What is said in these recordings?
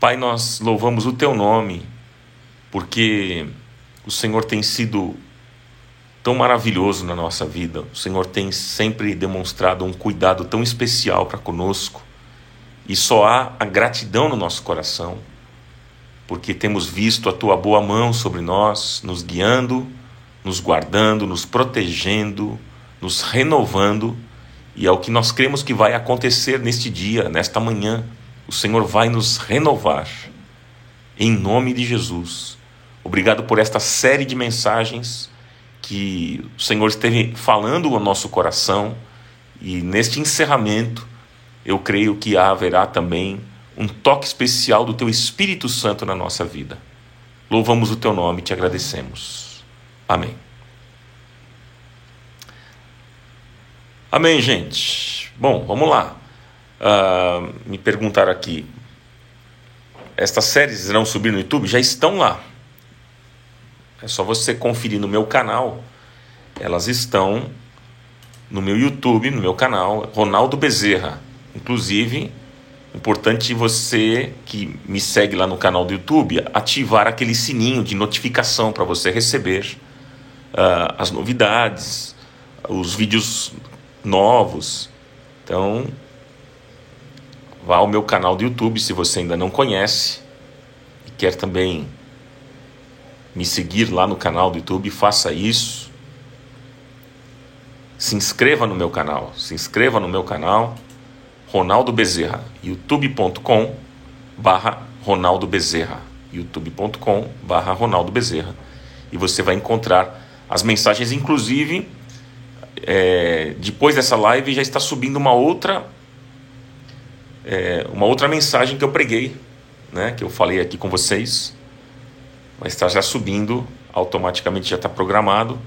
Pai, nós louvamos o Teu nome, porque o Senhor tem sido tão maravilhoso na nossa vida. O Senhor tem sempre demonstrado um cuidado tão especial para conosco. E só há a gratidão no nosso coração, porque temos visto a Tua boa mão sobre nós, nos guiando, nos guardando, nos protegendo, nos renovando. E é o que nós cremos que vai acontecer neste dia, nesta manhã. O Senhor vai nos renovar, em nome de Jesus. Obrigado por esta série de mensagens que o Senhor esteve falando ao nosso coração. E neste encerramento, eu creio que haverá também um toque especial do Teu Espírito Santo na nossa vida. Louvamos o Teu nome e Te agradecemos. Amém. Amém, gente. Bom, vamos lá. Me perguntaram aqui, estas séries irão subir no YouTube? Já estão lá. É só você conferir no meu canal. Elas estão no meu YouTube, no meu canal, Ronaldo Bezerra. Inclusive, importante você que me segue lá no canal do YouTube, ativar aquele sininho de notificação para você receber as novidades, os vídeos novos. Então, vá ao meu canal do YouTube se você ainda não conhece e quer também me seguir lá no canal do YouTube, faça isso. Se inscreva no meu canal, Ronaldo Bezerra, youtube.com/Ronaldo Bezerra, youtube.com/Ronaldo Bezerra, e você vai encontrar as mensagens. Inclusive, depois dessa live já está subindo uma outra mensagem que eu preguei, né, que eu falei aqui com vocês. Vai estar já subindo, automaticamente já está programado,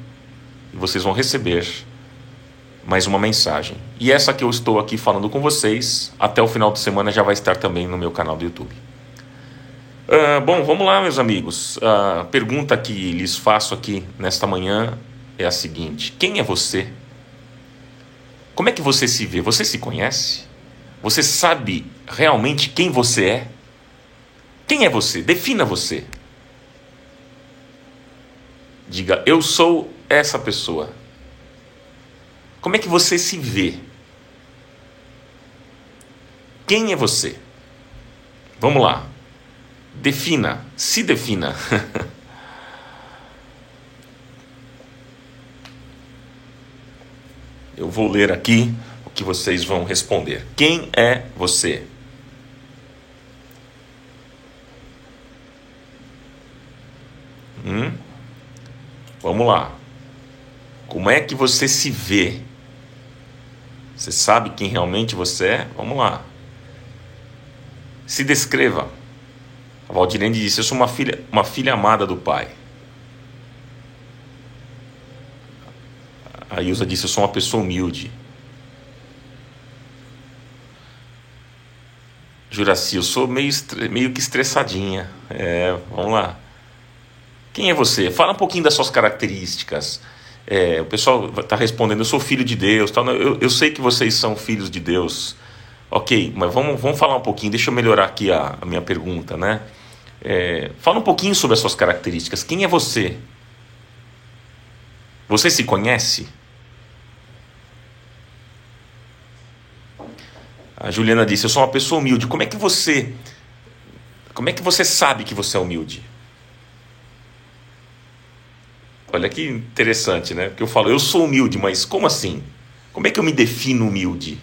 e vocês vão receber mais uma mensagem. E essa que eu estou aqui falando com vocês, até o final de semana já vai estar também no meu canal do YouTube. Bom, vamos lá, meus amigos. A pergunta que lhes faço aqui nesta manhã é a seguinte: quem é você? Como é que você se vê? Você se conhece? Você sabe realmente quem você é? Quem é você? Defina você. Diga, eu sou essa pessoa. Como é que você se vê? Quem é você? Vamos lá. Defina, se defina. Eu vou ler aqui o que vocês vão responder. Quem é você? Vamos lá. Como é que você se vê? Você sabe quem realmente você é? Vamos lá. Se descreva. A Valdirene disse: eu sou uma filha amada do Pai. A Ilza disse: eu sou uma pessoa humilde. Juraci: eu sou meio que estressadinha. Vamos lá. Quem é você? Fala um pouquinho das suas características. O pessoal está respondendo: eu sou filho de Deus. Tal. Eu sei que vocês são filhos de Deus. Ok, mas vamos falar um pouquinho. Deixa eu melhorar aqui a minha pergunta, né? Fala um pouquinho sobre as suas características. Quem é você? Você se conhece? A Juliana disse: eu sou uma pessoa humilde. Como é que você sabe que você é humilde? Olha que interessante, né? Porque eu falo, eu sou humilde, mas como assim? Como é que eu me defino humilde?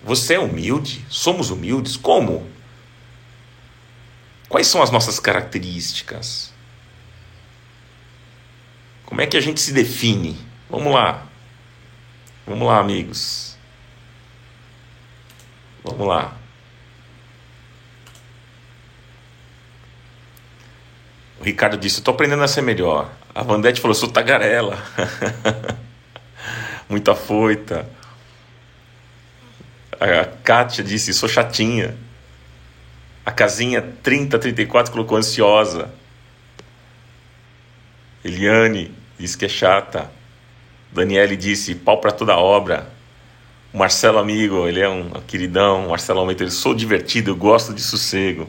Você é humilde? Somos humildes? Como? Quais são as nossas características? Como é que a gente se define? Vamos lá. Vamos lá, amigos. Vamos lá. O Ricardo disse: eu estou aprendendo a ser melhor. A Vandete falou: sou tagarela. Muito afoita. A Kátia disse: sou chatinha. A casinha 3034 colocou ansiosa. Eliane disse que é chata. Daniele disse: pau para toda obra. O Marcelo, amigo, ele é um queridão. Marcelo Almeida, eu sou divertido, eu gosto de sossego.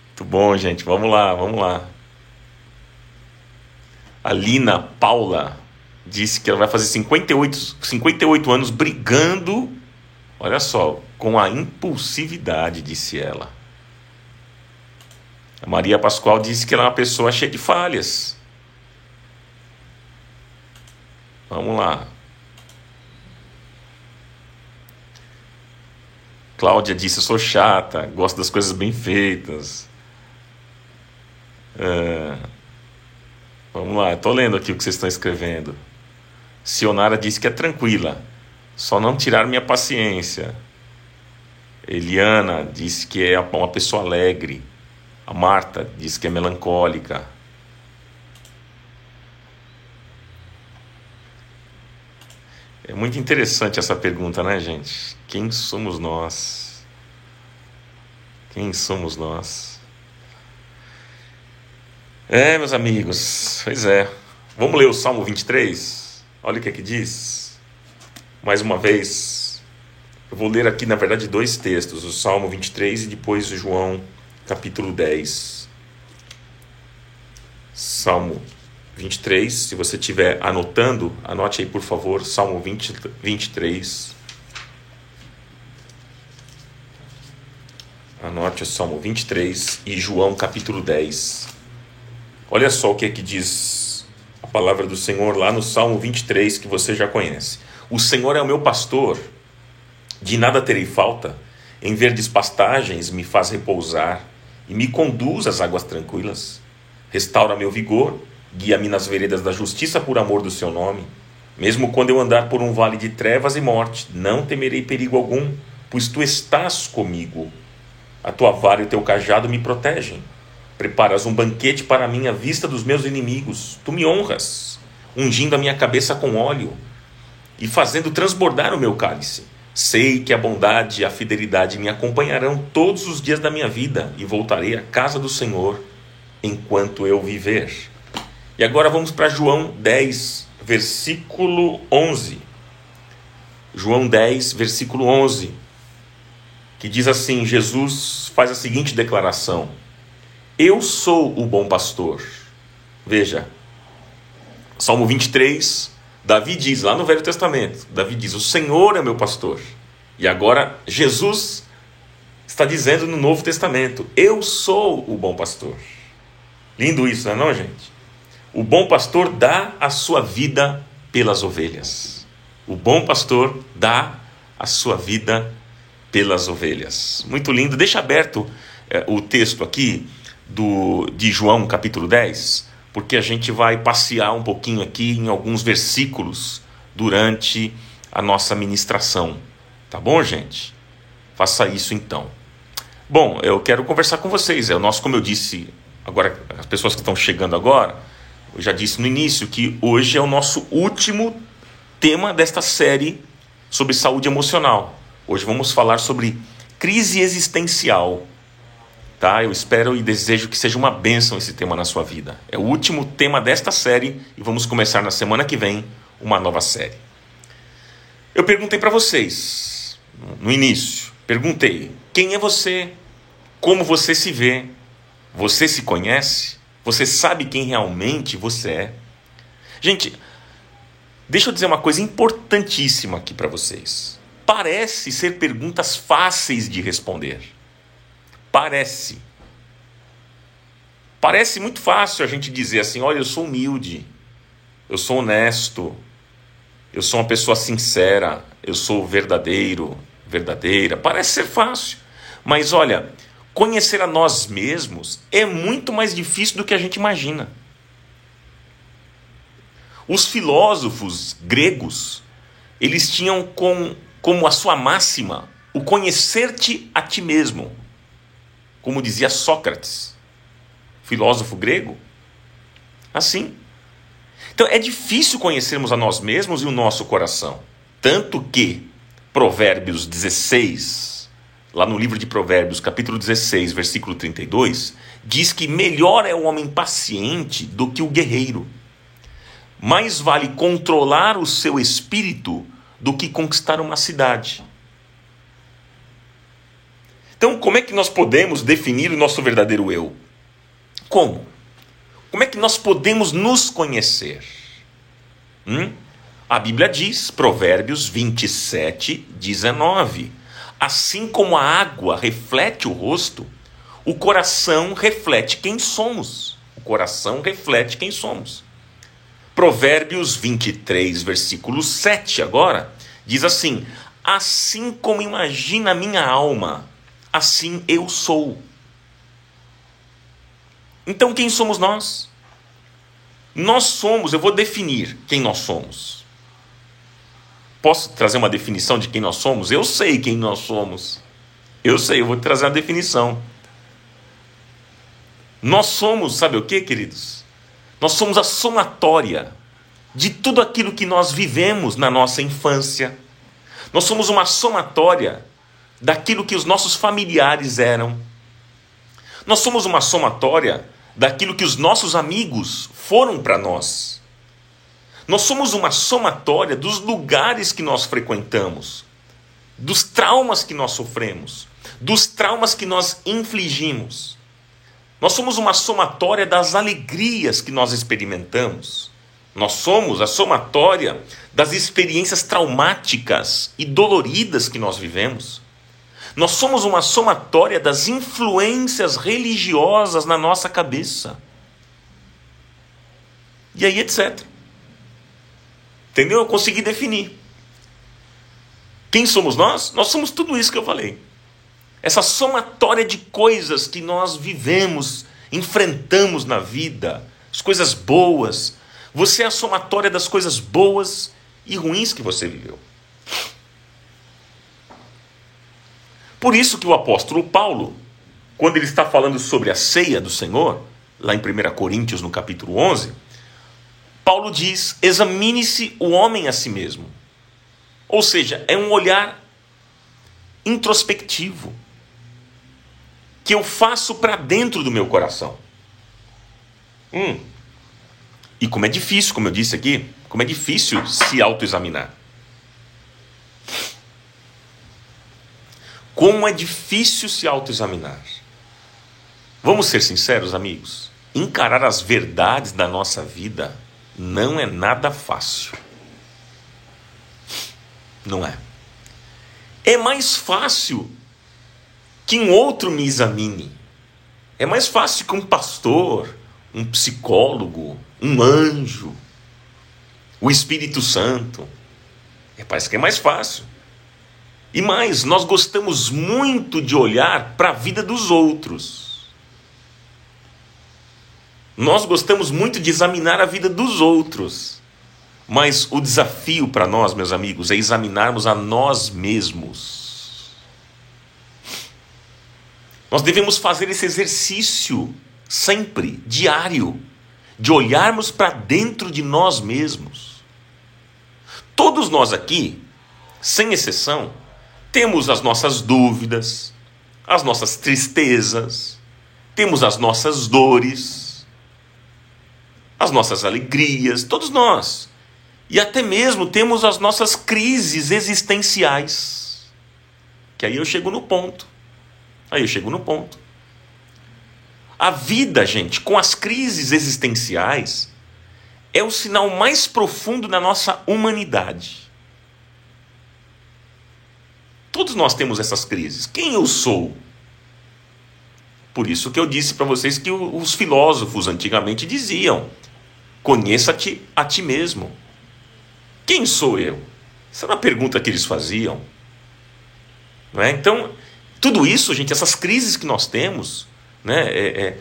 Muito bom, gente. Vamos lá, vamos lá. A Lina Paula disse que ela vai fazer 58 anos brigando, olha só, com a impulsividade, disse ela. A Maria Pascoal disse que ela é uma pessoa cheia de falhas. Vamos lá. Cláudia disse, eu sou chata, gosto das coisas bem feitas. Vamos lá, estou lendo aqui o que vocês estão escrevendo. Sionara disse que é tranquila, só não tirar minha paciência. Eliana disse que é uma pessoa alegre. A Marta disse que é melancólica. É muito interessante essa pergunta, né, gente? Quem somos nós? Quem somos nós? Meus amigos, pois é. Vamos ler o Salmo 23? Olha o que é que diz. Mais uma vez, eu vou ler aqui, na verdade, 2 textos. O Salmo 23 e depois o João, capítulo 10. Salmo 23, se você estiver anotando, anote aí, por favor, Salmo 23. Anote o Salmo 23 e João, capítulo 10. Olha só o que é que diz a palavra do Senhor lá no Salmo 23, que você já conhece. O Senhor é o meu pastor, de nada terei falta. Em verdes pastagens me faz repousar e me conduz às águas tranquilas. Restaura meu vigor, guia-me nas veredas da justiça por amor do seu nome. Mesmo quando eu andar por um vale de trevas e morte, não temerei perigo algum, pois tu estás comigo. A tua vara e o teu cajado me protegem. Preparas um banquete para mim à vista dos meus inimigos. Tu me honras, ungindo a minha cabeça com óleo e fazendo transbordar o meu cálice. Sei que a bondade e a fidelidade me acompanharão todos os dias da minha vida e voltarei à casa do Senhor enquanto eu viver. E agora vamos para João 10, versículo 11. João 10, versículo 11, que diz assim, Jesus faz a seguinte declaração: eu sou o bom pastor. Veja, Salmo 23, Davi diz, lá no Velho Testamento, Davi diz, o Senhor é meu pastor. E agora Jesus está dizendo no Novo Testamento, eu sou o bom pastor. Lindo isso, não é não, gente? O bom pastor dá a sua vida pelas ovelhas. O bom pastor dá a sua vida pelas ovelhas. Muito lindo. Deixa aberto o texto aqui de João capítulo 10, porque a gente vai passear um pouquinho aqui em alguns versículos durante a nossa ministração. Tá bom, gente? Faça isso então. Bom, eu quero conversar com vocês. Como eu disse, agora as pessoas que estão chegando agora, eu já disse no início que hoje é o nosso último tema desta série sobre saúde emocional. Hoje vamos falar sobre crise existencial. Tá? Eu espero e desejo que seja uma bênção esse tema na sua vida. É o último tema desta série e vamos começar na semana que vem uma nova série. Eu perguntei para vocês, no início, perguntei, quem é você? Como você se vê? Você se conhece? Você sabe quem realmente você é? Gente, deixa eu dizer uma coisa importantíssima aqui para vocês. Parece ser perguntas fáceis de responder. Parece muito fácil a gente dizer assim, olha, eu sou humilde, eu sou honesto, eu sou uma pessoa sincera, eu sou verdadeiro, verdadeira. Parece ser fácil, mas olha, conhecer a nós mesmos é muito mais difícil do que a gente imagina. Os filósofos gregos, eles tinham como a sua máxima o conhecer-te a ti mesmo. Como dizia Sócrates, filósofo grego, assim. Então é difícil conhecermos a nós mesmos e o nosso coração. Tanto que Provérbios 16, lá no livro de Provérbios, capítulo 16, versículo 32, diz que melhor é o homem paciente do que o guerreiro. Mais vale controlar o seu espírito do que conquistar uma cidade. Então, como é que nós podemos definir o nosso verdadeiro eu? Como? Como é que nós podemos nos conhecer? A Bíblia diz, Provérbios 27, 19: assim como a água reflete o rosto, o coração reflete quem somos. O coração reflete quem somos. Provérbios 23, versículo 7 agora, diz assim: assim como imagina a minha alma, assim eu sou. Então quem somos nós? Nós somos, eu vou definir quem nós somos. Posso trazer uma definição de quem nós somos? Eu sei quem nós somos. Eu vou trazer uma definição. Nós somos, sabe o que, queridos? Nós somos a somatória de tudo aquilo que nós vivemos na nossa infância. Nós somos uma somatória daquilo que os nossos familiares eram. Nós somos uma somatória daquilo que os nossos amigos foram para nós. Nós somos uma somatória dos lugares que nós frequentamos, dos traumas que nós sofremos, dos traumas que nós infligimos. Nós somos uma somatória das alegrias que nós experimentamos. Nós somos a somatória das experiências traumáticas e doloridas que nós vivemos. Nós somos uma somatória das influências religiosas na nossa cabeça. E aí, etc. Entendeu? Eu consegui definir. Quem somos nós? Nós somos tudo isso que eu falei. Essa somatória de coisas que nós vivemos, enfrentamos na vida, as coisas boas. Você é a somatória das coisas boas e ruins que você viveu. Por isso que o apóstolo Paulo, quando ele está falando sobre a ceia do Senhor, lá em 1 Coríntios, no capítulo 11, Paulo diz: examine-se o homem a si mesmo. Ou seja, é um olhar introspectivo que eu faço para dentro do meu coração. E como é difícil, como eu disse aqui, como é difícil se autoexaminar. Como é difícil se autoexaminar. Vamos ser sinceros, amigos. Encarar as verdades da nossa vida não é nada fácil. Não é. É mais fácil que um outro me examine. É mais fácil que um pastor, um psicólogo, um anjo, o Espírito Santo. Parece que é mais fácil. E mais, nós gostamos muito de olhar para a vida dos outros. Nós gostamos muito de examinar a vida dos outros. Mas o desafio para nós, meus amigos, é examinarmos a nós mesmos. Nós devemos fazer esse exercício sempre, diário, de olharmos para dentro de nós mesmos. Todos nós aqui, sem exceção, temos as nossas dúvidas, as nossas tristezas, temos as nossas dores, as nossas alegrias, todos nós. E até mesmo temos as nossas crises existenciais. Que aí eu chego no ponto. A vida, gente, com as crises existenciais, é o sinal mais profundo da nossa humanidade. Todos nós temos essas crises. Quem eu sou? Por isso que eu disse para vocês que os filósofos antigamente diziam: conheça-te a ti mesmo. Quem sou eu? Essa era uma pergunta que eles faziam. Não é? Então, tudo isso, gente, essas crises que nós temos, né,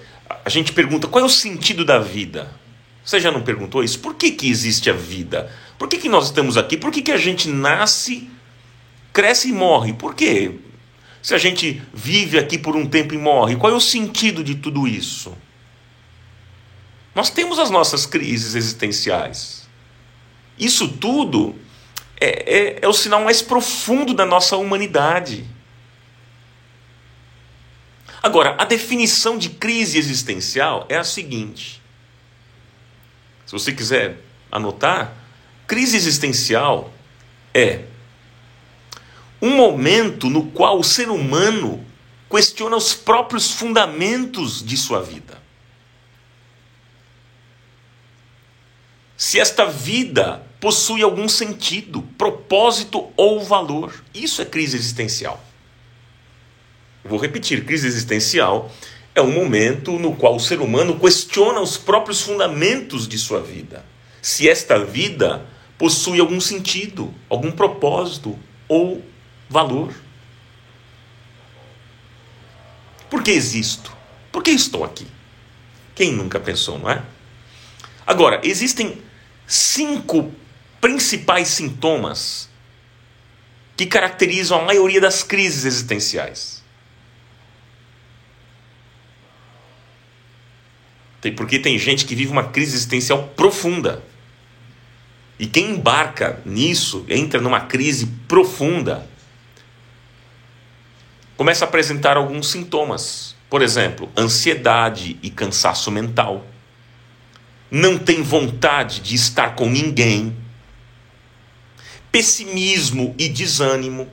a gente pergunta: qual é o sentido da vida? Você já não perguntou isso? Por que existe a vida? Por que nós estamos aqui? Por que a gente nasce, cresce e morre? Por quê? Se a gente vive aqui por um tempo e morre, qual é o sentido de tudo isso? Nós temos as nossas crises existenciais. Isso tudo é o sinal mais profundo da nossa humanidade. Agora, a definição de crise existencial é a seguinte. Se você quiser anotar, crise existencial é um momento no qual o ser humano questiona os próprios fundamentos de sua vida. Se esta vida possui algum sentido, propósito ou valor. Isso é crise existencial. Vou repetir, crise existencial é um momento no qual o ser humano questiona os próprios fundamentos de sua vida. Se esta vida possui algum sentido, algum propósito ou valor. Por que existo? Por que estou aqui? Quem nunca pensou, não é? Agora, existem 5 principais sintomas que caracterizam a maioria das crises existenciais. Porque tem gente que vive uma crise existencial profunda. E quem embarca nisso, entra numa crise profunda, começa a apresentar alguns sintomas. Por exemplo, ansiedade e cansaço mental. Não tem vontade de estar com ninguém. Pessimismo e desânimo.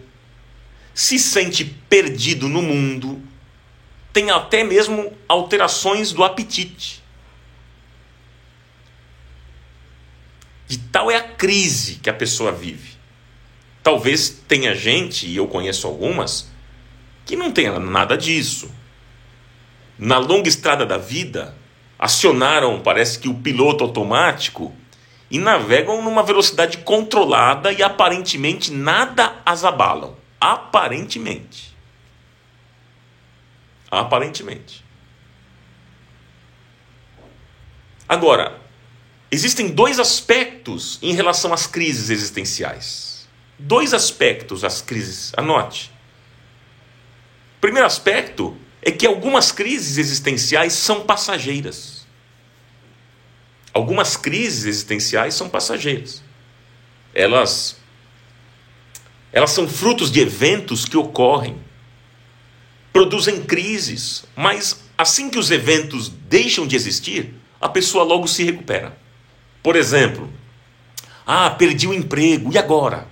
Se sente perdido no mundo. Tem até mesmo alterações do apetite. De tal é a crise que a pessoa vive. Talvez tenha gente, e eu conheço algumas, que não tenha nada disso. Na longa estrada da vida, acionaram, parece que o piloto automático, e navegam numa velocidade controlada e aparentemente nada as abalam. Aparentemente. Agora, existem 2 aspectos em relação às crises existenciais. 2 aspectos às crises, anote. O primeiro aspecto é que algumas crises existenciais são passageiras. Algumas crises existenciais são passageiras. Elas são frutos de eventos que ocorrem, produzem crises, mas assim que os eventos deixam de existir, a pessoa logo se recupera. Por exemplo, perdi o emprego, e agora?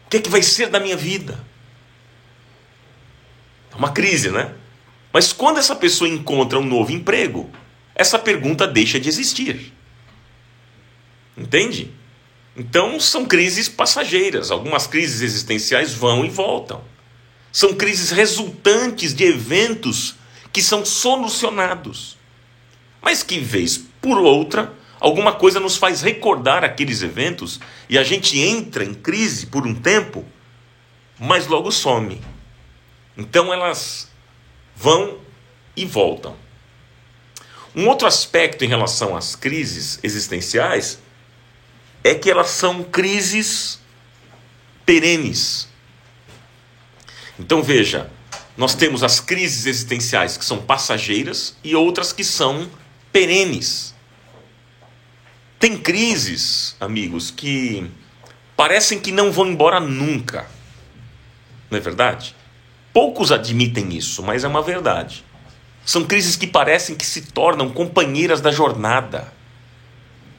O que é que vai ser da minha vida? É uma crise, né? Mas quando essa pessoa encontra um novo emprego, essa pergunta deixa de existir. Entende? Então são crises passageiras. Algumas crises existenciais vão e voltam. São crises resultantes de eventos que são solucionados. Mas que, vez por outra, alguma coisa nos faz recordar aqueles eventos e a gente entra em crise por um tempo, mas logo some. Então elas vão e voltam. Um outro aspecto em relação às crises existenciais é que elas são crises perenes. Então veja, nós temos as crises existenciais que são passageiras e outras que são perenes. Tem crises, amigos, que parecem que não vão embora nunca. Não é verdade? Poucos admitem isso, mas é uma verdade. São crises que parecem que se tornam companheiras da jornada.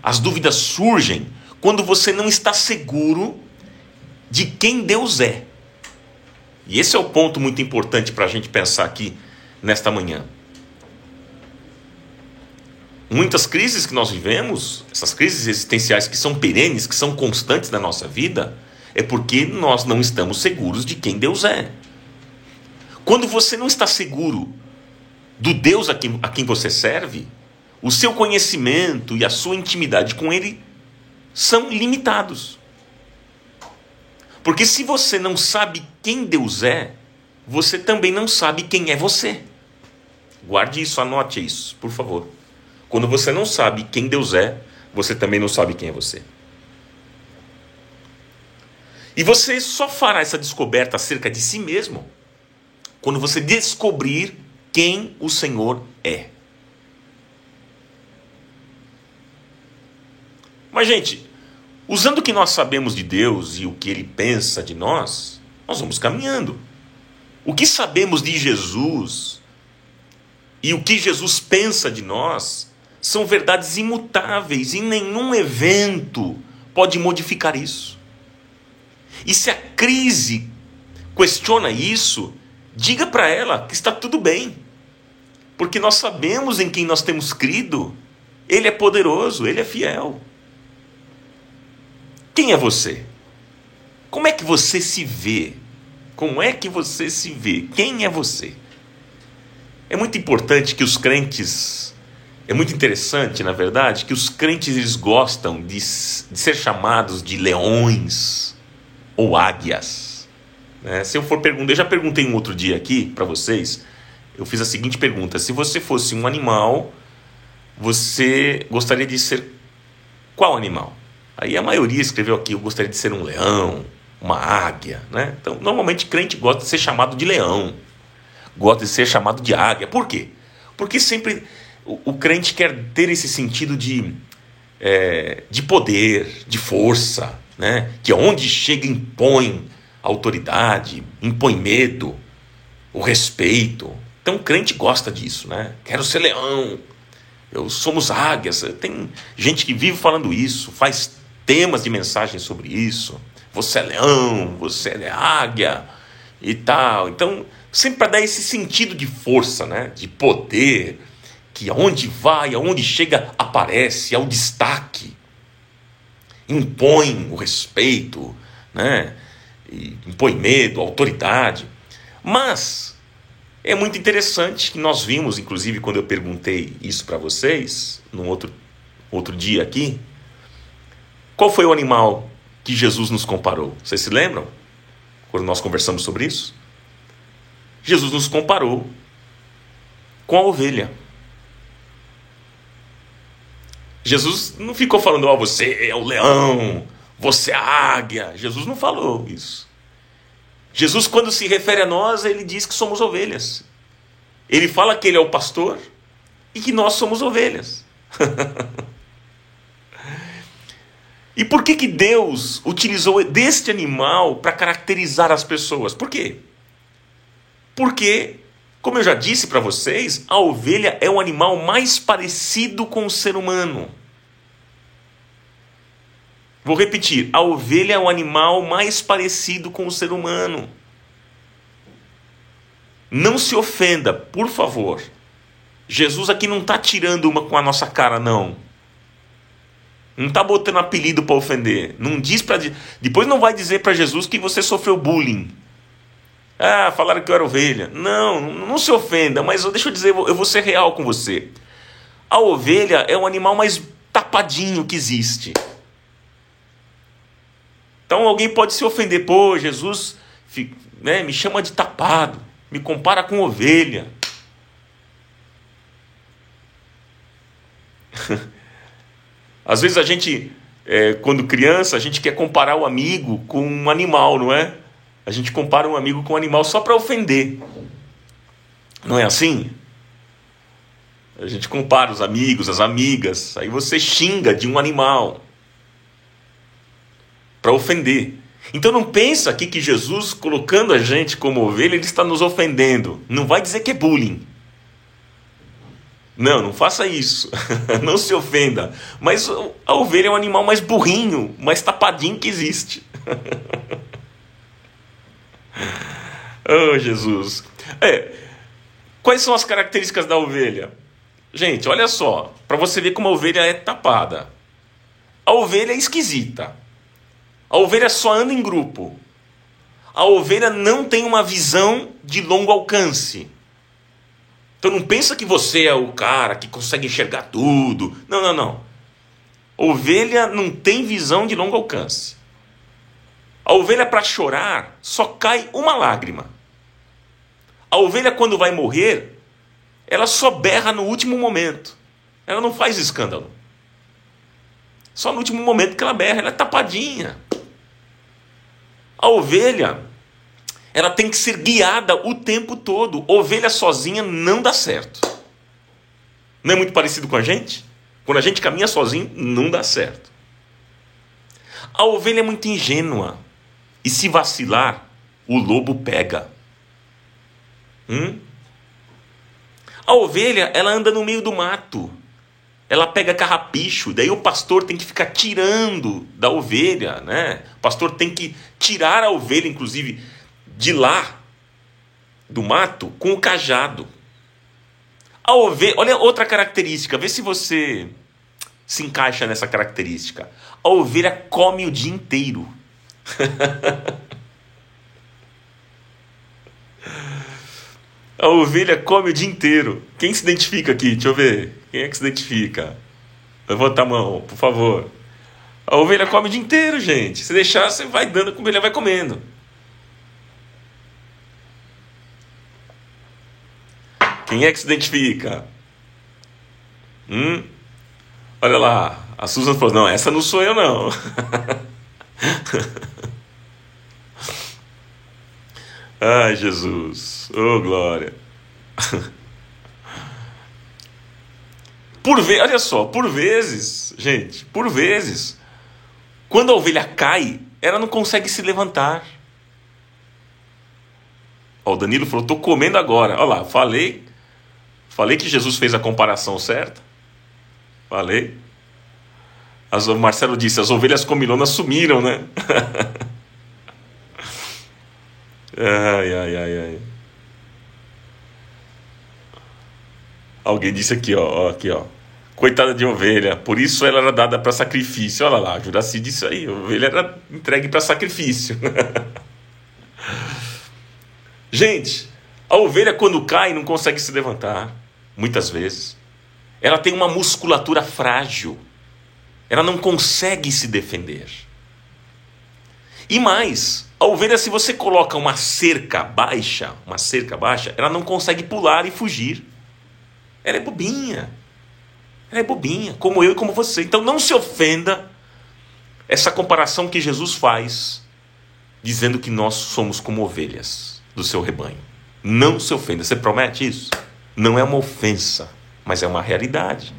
As dúvidas surgem quando você não está seguro de quem Deus é. E esse é o ponto muito importante para a gente pensar aqui nesta manhã. Muitas crises que nós vivemos, essas crises existenciais que são perenes, que são constantes na nossa vida, é porque nós não estamos seguros de quem Deus é. Quando você não está seguro do Deus a quem você serve, o seu conhecimento e a sua intimidade com Ele são limitados. Porque se você não sabe quem Deus é, você também não sabe quem é você. Guarde isso, anote isso, por favor. Quando você não sabe quem Deus é, você também não sabe quem é você. E você só fará essa descoberta acerca de si mesmo quando você descobrir quem o Senhor é. Mas, gente, usando o que nós sabemos de Deus e o que Ele pensa de nós, nós vamos caminhando. O que sabemos de Jesus e o que Jesus pensa de nós são verdades imutáveis e nenhum evento pode modificar isso. E se a crise questiona isso, diga para ela que está tudo bem. Porque nós sabemos em quem nós temos crido. Ele é poderoso, ele é fiel. Quem é você? Como é que você se vê? Como é que você se vê? Quem é você? É muito importante que os crentes... É muito interessante, na verdade, que os crentes eles gostam de ser chamados de leões ou águias. Né? Se eu for perguntar, eu já perguntei um outro dia aqui para vocês, eu fiz a seguinte pergunta: se você fosse um animal, você gostaria de ser qual animal? Aí a maioria escreveu aqui, eu gostaria de ser um leão, uma águia. Né? Então, normalmente crente gosta de ser chamado de leão, gosta de ser chamado de águia. Por quê? Porque sempre... O crente quer ter esse sentido de poder, de força, né? Que onde chega impõe autoridade, impõe medo, o respeito. Então o crente gosta disso, né? Quero ser leão, somos águias. Tem gente que vive falando isso, faz temas de mensagem sobre isso. Você é leão, você é águia e tal. Então, sempre para dar esse sentido de força, né? De poder, que aonde vai, aonde chega, aparece, é o destaque, impõe o respeito, né? E impõe medo, autoridade. Mas é muito interessante que nós vimos, inclusive quando eu perguntei isso para vocês, num outro dia aqui, qual foi o animal que Jesus nos comparou? Vocês se lembram? Quando nós conversamos sobre isso? Jesus nos comparou com a ovelha. Jesus não ficou falando, você é o leão, você é a águia. Jesus não falou isso. Jesus, quando se refere a nós, ele diz que somos ovelhas. Ele fala que ele é o pastor e que nós somos ovelhas. E por que Deus utilizou deste animal para caracterizar as pessoas? Por quê? Porque, como eu já disse para vocês, a ovelha é o animal mais parecido com o ser humano. Vou repetir, a ovelha é o animal mais parecido com o ser humano. Não se ofenda, por favor. Jesus aqui não está tirando uma com a nossa cara, não. Não está botando apelido para ofender. Não diz para... Depois não vai dizer para Jesus que você sofreu bullying. Ah, falaram que eu era ovelha. Não se ofenda, mas deixa eu dizer, eu vou ser real com você. A ovelha é o animal mais tapadinho que existe. Então alguém pode se ofender. Pô, Jesus me chama de tapado, me compara com ovelha. Às vezes a gente, quando criança, a gente quer comparar o amigo com um animal, não é? A gente compara um amigo com um animal só para ofender. Não é assim? A gente compara os amigos, as amigas, aí você xinga de um animal para ofender. Então não pensa aqui que Jesus, colocando a gente como ovelha, ele está nos ofendendo. Não vai dizer que é bullying. Não faça isso. Não se ofenda. Mas a ovelha é o animal mais burrinho, mais tapadinho que existe. Oh, Jesus. Quais são as características da ovelha? Gente, olha só, para você ver como a ovelha é tapada. A ovelha é esquisita. A ovelha só anda em grupo. A ovelha não tem uma visão de longo alcance. Então não pensa que você é o cara que consegue enxergar tudo. Não. Ovelha não tem visão de longo alcance. A ovelha, para chorar, só cai uma lágrima. A ovelha, quando vai morrer, ela só berra no último momento. Ela não faz escândalo. Só no último momento que ela berra, ela é tapadinha. A ovelha, ela tem que ser guiada o tempo todo. Ovelha sozinha não dá certo. Não é muito parecido com a gente? Quando a gente caminha sozinho, não dá certo. A ovelha é muito ingênua. E se vacilar, o lobo pega. A ovelha, ela anda no meio do mato. ela pega carrapicho, daí o pastor tem que ficar tirando da ovelha, né? O pastor tem que tirar a ovelha, inclusive, de lá, do mato, com o cajado. A ovelha, olha outra característica, vê se você se encaixa nessa característica. A ovelha come o dia inteiro. A ovelha come o dia inteiro. Quem se identifica aqui? Deixa eu ver. Quem é que se identifica? Levanta a mão, por favor. A ovelha come o dia inteiro, gente. Se deixar, você vai dando, a ovelha vai comendo. Quem é que se identifica? Olha lá. A Susan falou, não, essa não sou eu, não. Ai, Jesus. Oh, glória. Olha só, por vezes, gente, quando a ovelha cai, ela não consegue se levantar. Ó, o Danilo falou, estou comendo agora. Olha lá, falei que Jesus fez a comparação certa. Falei. O Marcelo disse, as ovelhas comilonas sumiram, né? Ai. Alguém disse aqui, ó. Coitada de ovelha, por isso ela era dada para sacrifício. Olha lá, Juraci disse aí, a ovelha era entregue para sacrifício. Gente, a ovelha quando cai não consegue se levantar, muitas vezes. Ela tem uma musculatura frágil. Ela não consegue se defender. E mais, a ovelha, se você coloca uma cerca baixa, ela não consegue pular e fugir. Ela é bobinha, como eu e como você. Então não se ofenda essa comparação que Jesus faz, dizendo que nós somos como ovelhas do seu rebanho. Não se ofenda. Você promete isso? Não é uma ofensa, mas é uma realidade.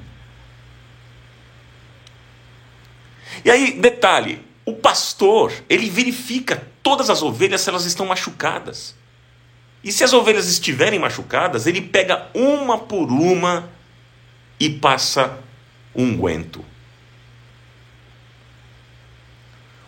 E aí, detalhe, o pastor, ele verifica todas as ovelhas se elas estão machucadas. E se as ovelhas estiverem machucadas, ele pega uma por uma e passa unguento.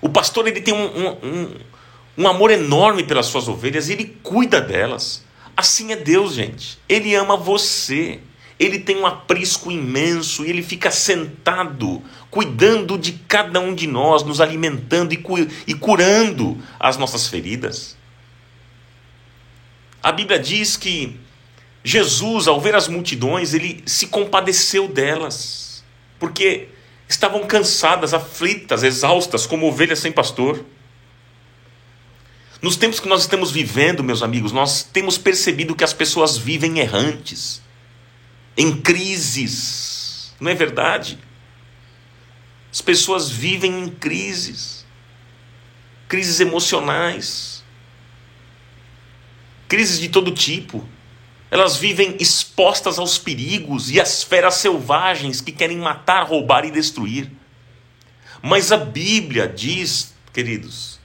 O pastor, ele tem um amor enorme pelas suas ovelhas e ele cuida delas. Assim é Deus, gente. Ele ama você. Ele tem um aprisco imenso e ele fica sentado, cuidando de cada um de nós, nos alimentando e curando as nossas feridas. A Bíblia diz que Jesus, ao ver as multidões, ele se compadeceu delas, porque estavam cansadas, aflitas, exaustas, como ovelhas sem pastor. Nos tempos que nós estamos vivendo, meus amigos, nós temos percebido que as pessoas vivem errantes, em crises, não é verdade? As pessoas vivem em crises emocionais, crises de todo tipo. Elas vivem expostas aos perigos e às feras selvagens que querem matar, roubar e destruir. Mas a Bíblia diz, queridos,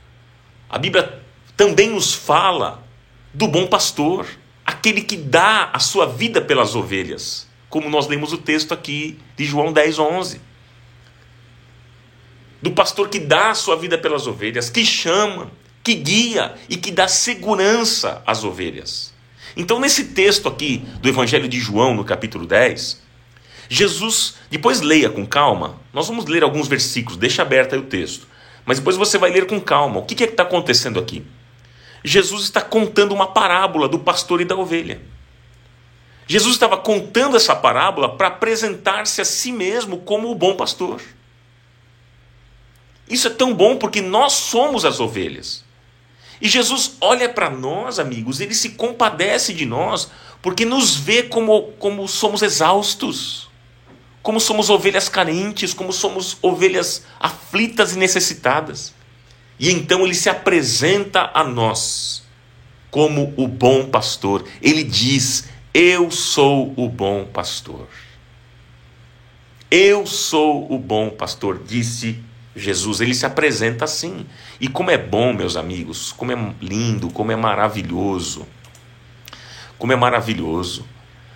a Bíblia também nos fala do bom pastor, aquele que dá a sua vida pelas ovelhas, como nós lemos o texto aqui de João 10:11. Do pastor que dá a sua vida pelas ovelhas, que chama, que guia e que dá segurança às ovelhas. Então, nesse texto aqui do Evangelho de João, no capítulo 10, Jesus, depois leia com calma, nós vamos ler alguns versículos, deixa aberto aí o texto, mas depois você vai ler com calma. O que é que está acontecendo aqui? Jesus está contando uma parábola do pastor e da ovelha. Jesus estava contando essa parábola para apresentar-se a si mesmo como o bom pastor. Isso é tão bom porque nós somos as ovelhas. E Jesus olha para nós, amigos, ele se compadece de nós, porque nos vê como somos exaustos, como somos ovelhas carentes, como somos ovelhas aflitas e necessitadas. E então ele se apresenta a nós como o bom pastor. Ele diz, eu sou o bom pastor. Eu sou o bom pastor, disse Jesus. Ele se apresenta assim. E como é bom, meus amigos, como é lindo, como é maravilhoso. Como é maravilhoso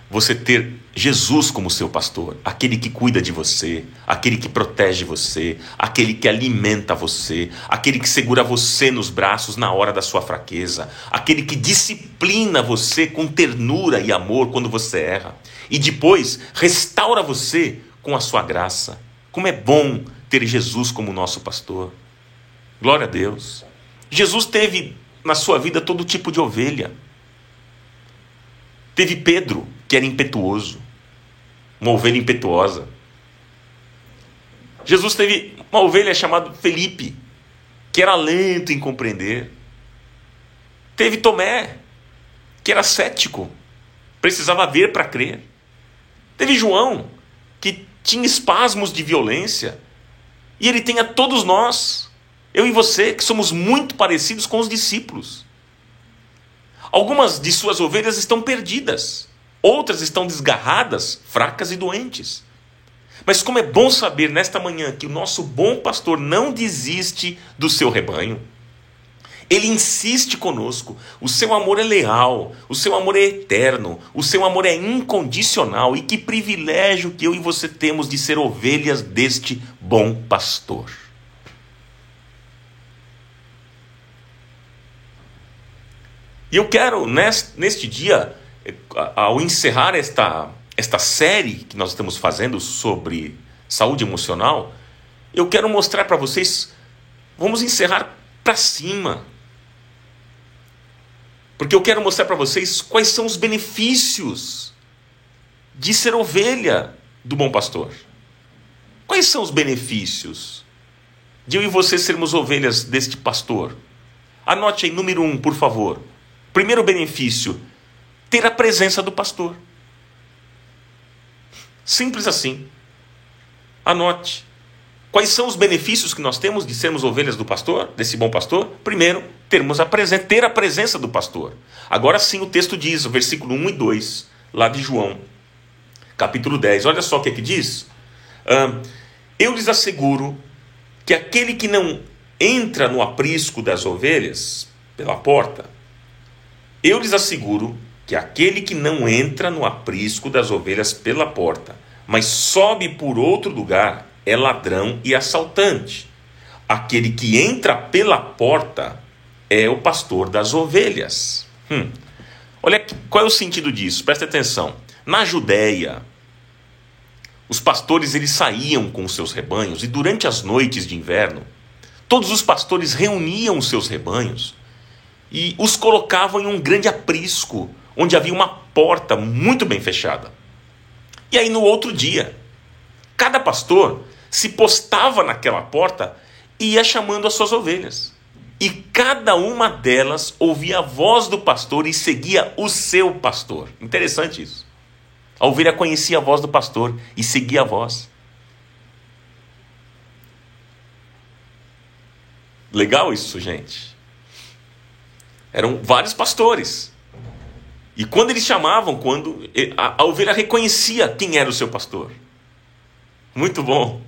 você ter Jesus como seu pastor, aquele que cuida de você, aquele que protege você, aquele que alimenta você, aquele que segura você nos braços na hora da sua fraqueza, aquele que disciplina você com ternura e amor quando você erra, e depois restaura você com a sua graça. Como é bom ter Jesus como nosso pastor. Glória a Deus. Jesus teve na sua vida todo tipo de ovelha. Teve Pedro, que era impetuoso, uma ovelha impetuosa. Jesus teve uma ovelha chamada Felipe, que era lento em compreender. Teve Tomé, que era cético, precisava ver para crer. Teve João, que tinha espasmos de violência. E ele tem a todos nós, eu e você, que somos muito parecidos com os discípulos. Algumas de suas ovelhas estão perdidas, outras estão desgarradas, fracas e doentes. Mas como é bom saber nesta manhã que o nosso bom pastor não desiste do seu rebanho. Ele insiste conosco, o seu amor é leal, o seu amor é eterno, o seu amor é incondicional, e que privilégio que eu e você temos de ser ovelhas deste bom pastor. E eu quero, neste dia, ao encerrar esta série que nós estamos fazendo sobre saúde emocional, eu quero mostrar para vocês, vamos encerrar para cima. Porque eu quero mostrar para vocês quais são os benefícios de ser ovelha do bom pastor. Quais são os benefícios de eu e você sermos ovelhas deste pastor? Anote aí, número 1, por favor. Primeiro benefício, ter a presença do pastor. Simples assim. Anote. Quais são os benefícios que nós temos de sermos ovelhas do pastor, desse bom pastor? Primeiro, ter a presença do pastor. Agora sim o texto diz, o versículo 1 e 2, lá de João, capítulo 10. Olha só o que é que diz. Eu lhes asseguro que aquele que não entra no aprisco das ovelhas pela porta, eu lhes asseguro que aquele que não entra no aprisco das ovelhas pela porta, mas sobe por outro lugar, é ladrão e assaltante. Aquele que entra pela porta é o pastor das ovelhas. Olha qual é o sentido disso, presta atenção. Na Judéia, os pastores eles saíam com os seus rebanhos, e durante as noites de inverno, todos os pastores reuniam os seus rebanhos e os colocavam em um grande aprisco, onde havia uma porta muito bem fechada. E aí no outro dia, cada pastor se postava naquela porta e ia chamando as suas ovelhas. E cada uma delas ouvia a voz do pastor e seguia o seu pastor. Interessante isso. A ovelha conhecia a voz do pastor e seguia a voz. Legal isso, gente. Eram vários pastores. E quando eles chamavam, a ovelha reconhecia quem era o seu pastor. Muito bom.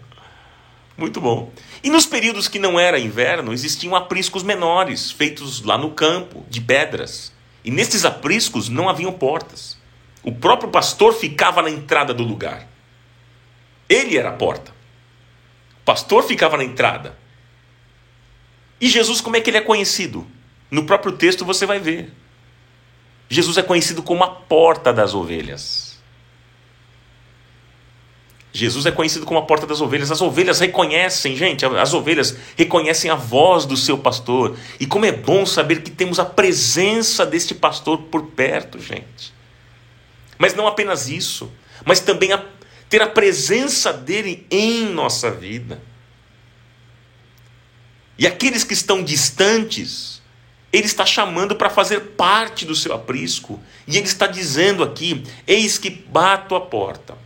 Muito bom. E nos períodos que não era inverno, existiam apriscos menores, feitos lá no campo, de pedras. E nesses apriscos não haviam portas. O próprio pastor ficava na entrada do lugar. Ele era a porta. O pastor ficava na entrada. E Jesus, como é que ele é conhecido? No próprio texto você vai ver. Jesus é conhecido como a porta das ovelhas. Jesus é conhecido como a porta das ovelhas. As ovelhas reconhecem, gente, as ovelhas reconhecem a voz do seu pastor. E como é bom saber que temos a presença deste pastor por perto, gente. Mas não apenas isso, mas também ter a presença dele em nossa vida. E aqueles que estão distantes, ele está chamando para fazer parte do seu aprisco. E ele está dizendo aqui: eis que bato a porta.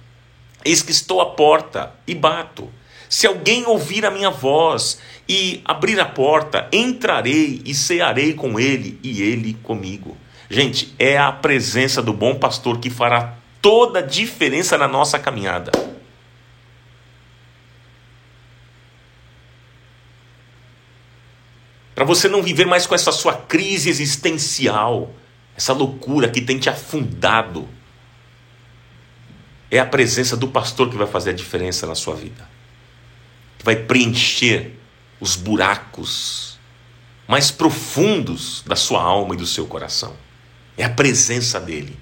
Eis que estou à porta e bato. Se alguém ouvir a minha voz e abrir a porta, entrarei e cearei com ele e ele comigo. Gente, é a presença do bom pastor que fará toda a diferença na nossa caminhada. Para você não viver mais com essa sua crise existencial, essa loucura que tem te afundado. É a presença do pastor que vai fazer a diferença na sua vida. Que vai preencher os buracos mais profundos da sua alma e do seu coração. É a presença dele.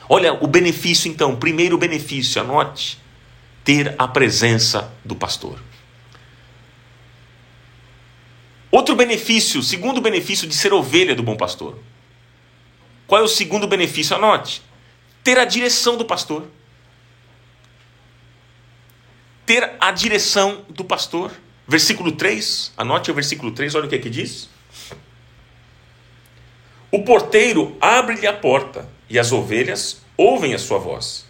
Olha o benefício então, primeiro benefício, anote, ter a presença do pastor. Outro benefício, segundo benefício de ser ovelha do bom pastor. Qual é o segundo benefício? Anote, ter a direção do pastor. Ter a direção do pastor. Versículo 3, anote o versículo 3, olha o que é que diz. O porteiro abre-lhe a porta e as ovelhas ouvem a sua voz.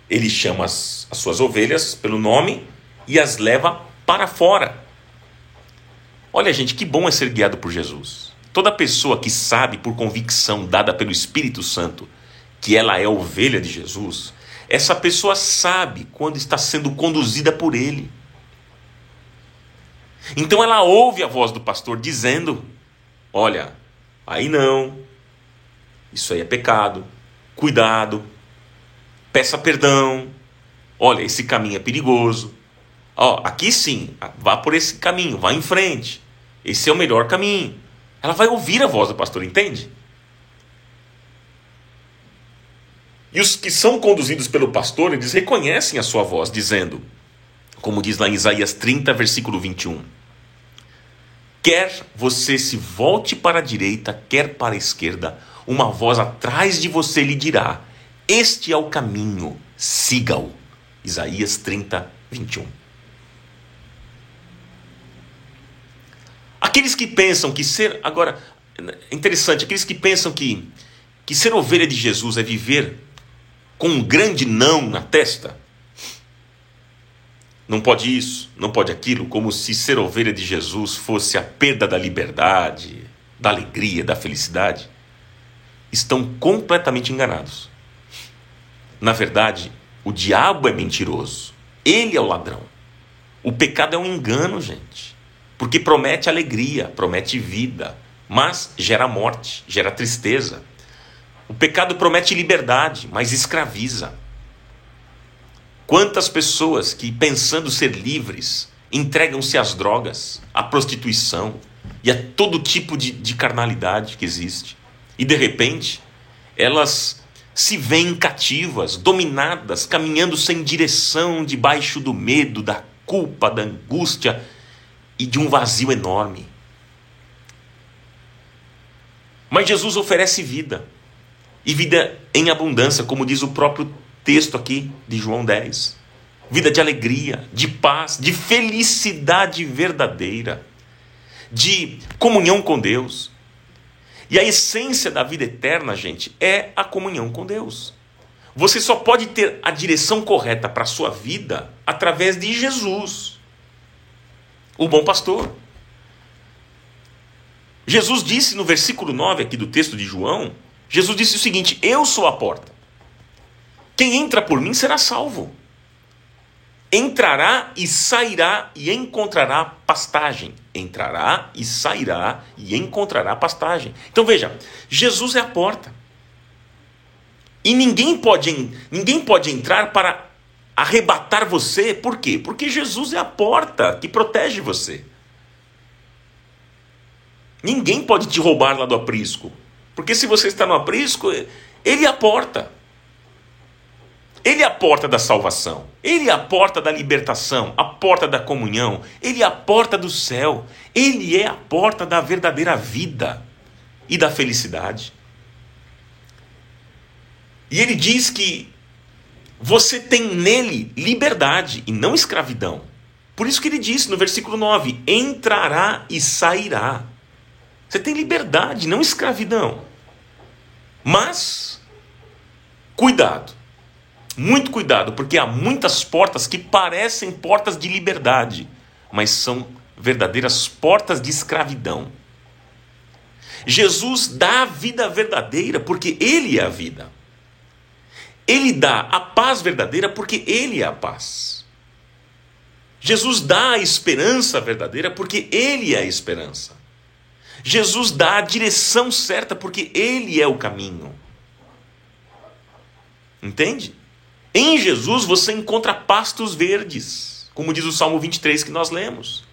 Ele chama as suas ovelhas pelo nome e as leva para fora. Olha, gente, que bom é ser guiado por Jesus. Toda pessoa que sabe por convicção dada pelo Espírito Santo que ela é ovelha de Jesus, essa pessoa sabe quando está sendo conduzida por ele. Então ela ouve a voz do pastor dizendo: olha, aí não, isso aí é pecado, cuidado, peça perdão, olha, esse caminho é perigoso, aqui sim, vá por esse caminho, vá em frente, esse é o melhor caminho. Ela vai ouvir a voz do pastor, entende? E os que são conduzidos pelo pastor, eles reconhecem a sua voz, dizendo, como diz lá em Isaías 30, versículo 21, quer você se volte para a direita, quer para a esquerda, uma voz atrás de você lhe dirá, este é o caminho, siga-o. Isaías 30, 21. Aqueles que pensam que ser... Agora, interessante, aqueles que pensam que ser ovelha de Jesus é viver com um grande não na testa, não pode isso, não pode aquilo, como se ser ovelha de Jesus fosse a perda da liberdade, da alegria, da felicidade, estão completamente enganados. Na verdade, o diabo é mentiroso, ele é o ladrão. O pecado é um engano, gente, porque promete alegria, promete vida, mas gera morte, gera tristeza. O pecado promete liberdade, mas escraviza. Quantas pessoas que, pensando ser livres, entregam-se às drogas, à prostituição e a todo tipo de carnalidade que existe. E, de repente, elas se veem cativas, dominadas, caminhando sem direção, debaixo do medo, da culpa, da angústia e de um vazio enorme. Mas Jesus oferece vida. E vida em abundância, como diz o próprio texto aqui de João 10. Vida de alegria, de paz, de felicidade verdadeira, de comunhão com Deus. E a essência da vida eterna, gente, é a comunhão com Deus. Você só pode ter a direção correta para a sua vida através de Jesus, o bom pastor. Jesus disse no versículo 9 aqui do texto de João, Jesus disse o seguinte, eu sou a porta. Quem entra por mim será salvo. Entrará e sairá e encontrará pastagem. Entrará e sairá e encontrará pastagem. Então veja, Jesus é a porta. E ninguém pode entrar para arrebatar você. Por quê? Porque Jesus é a porta que protege você. Ninguém pode te roubar lá do aprisco. Porque se você está no aprisco, ele é a porta. Ele é a porta da salvação. Ele é a porta da libertação, a porta da comunhão. Ele é a porta do céu. Ele é a porta da verdadeira vida e da felicidade. E ele diz que você tem nele liberdade e não escravidão. Por isso que ele disse no versículo 9, entrará e sairá. Você tem liberdade, não escravidão. Mas, cuidado, muito cuidado, porque há muitas portas que parecem portas de liberdade, mas são verdadeiras portas de escravidão. Jesus dá a vida verdadeira porque Ele é a vida. Ele dá a paz verdadeira porque Ele é a paz. Jesus dá a esperança verdadeira porque Ele é a esperança. Jesus dá a direção certa porque Ele é o caminho. Entende? Em Jesus você encontra pastos verdes, como diz o Salmo 23 que nós lemos.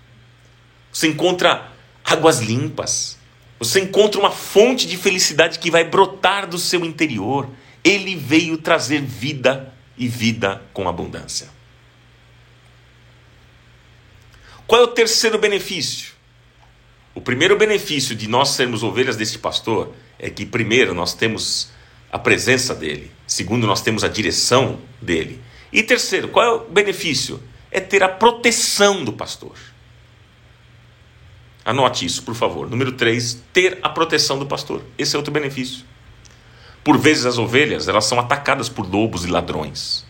Você encontra águas limpas. Você encontra uma fonte de felicidade que vai brotar do seu interior. Ele veio trazer vida e vida com abundância. Qual é o terceiro benefício? O primeiro benefício de nós sermos ovelhas deste pastor é que, primeiro, nós temos a presença dele. Segundo, nós temos a direção dele. E terceiro, qual é o benefício? É ter a proteção do pastor. Anote isso, por favor. Número 3, ter a proteção do pastor. Esse é outro benefício. Por vezes as ovelhas, elas são atacadas por lobos e ladrões.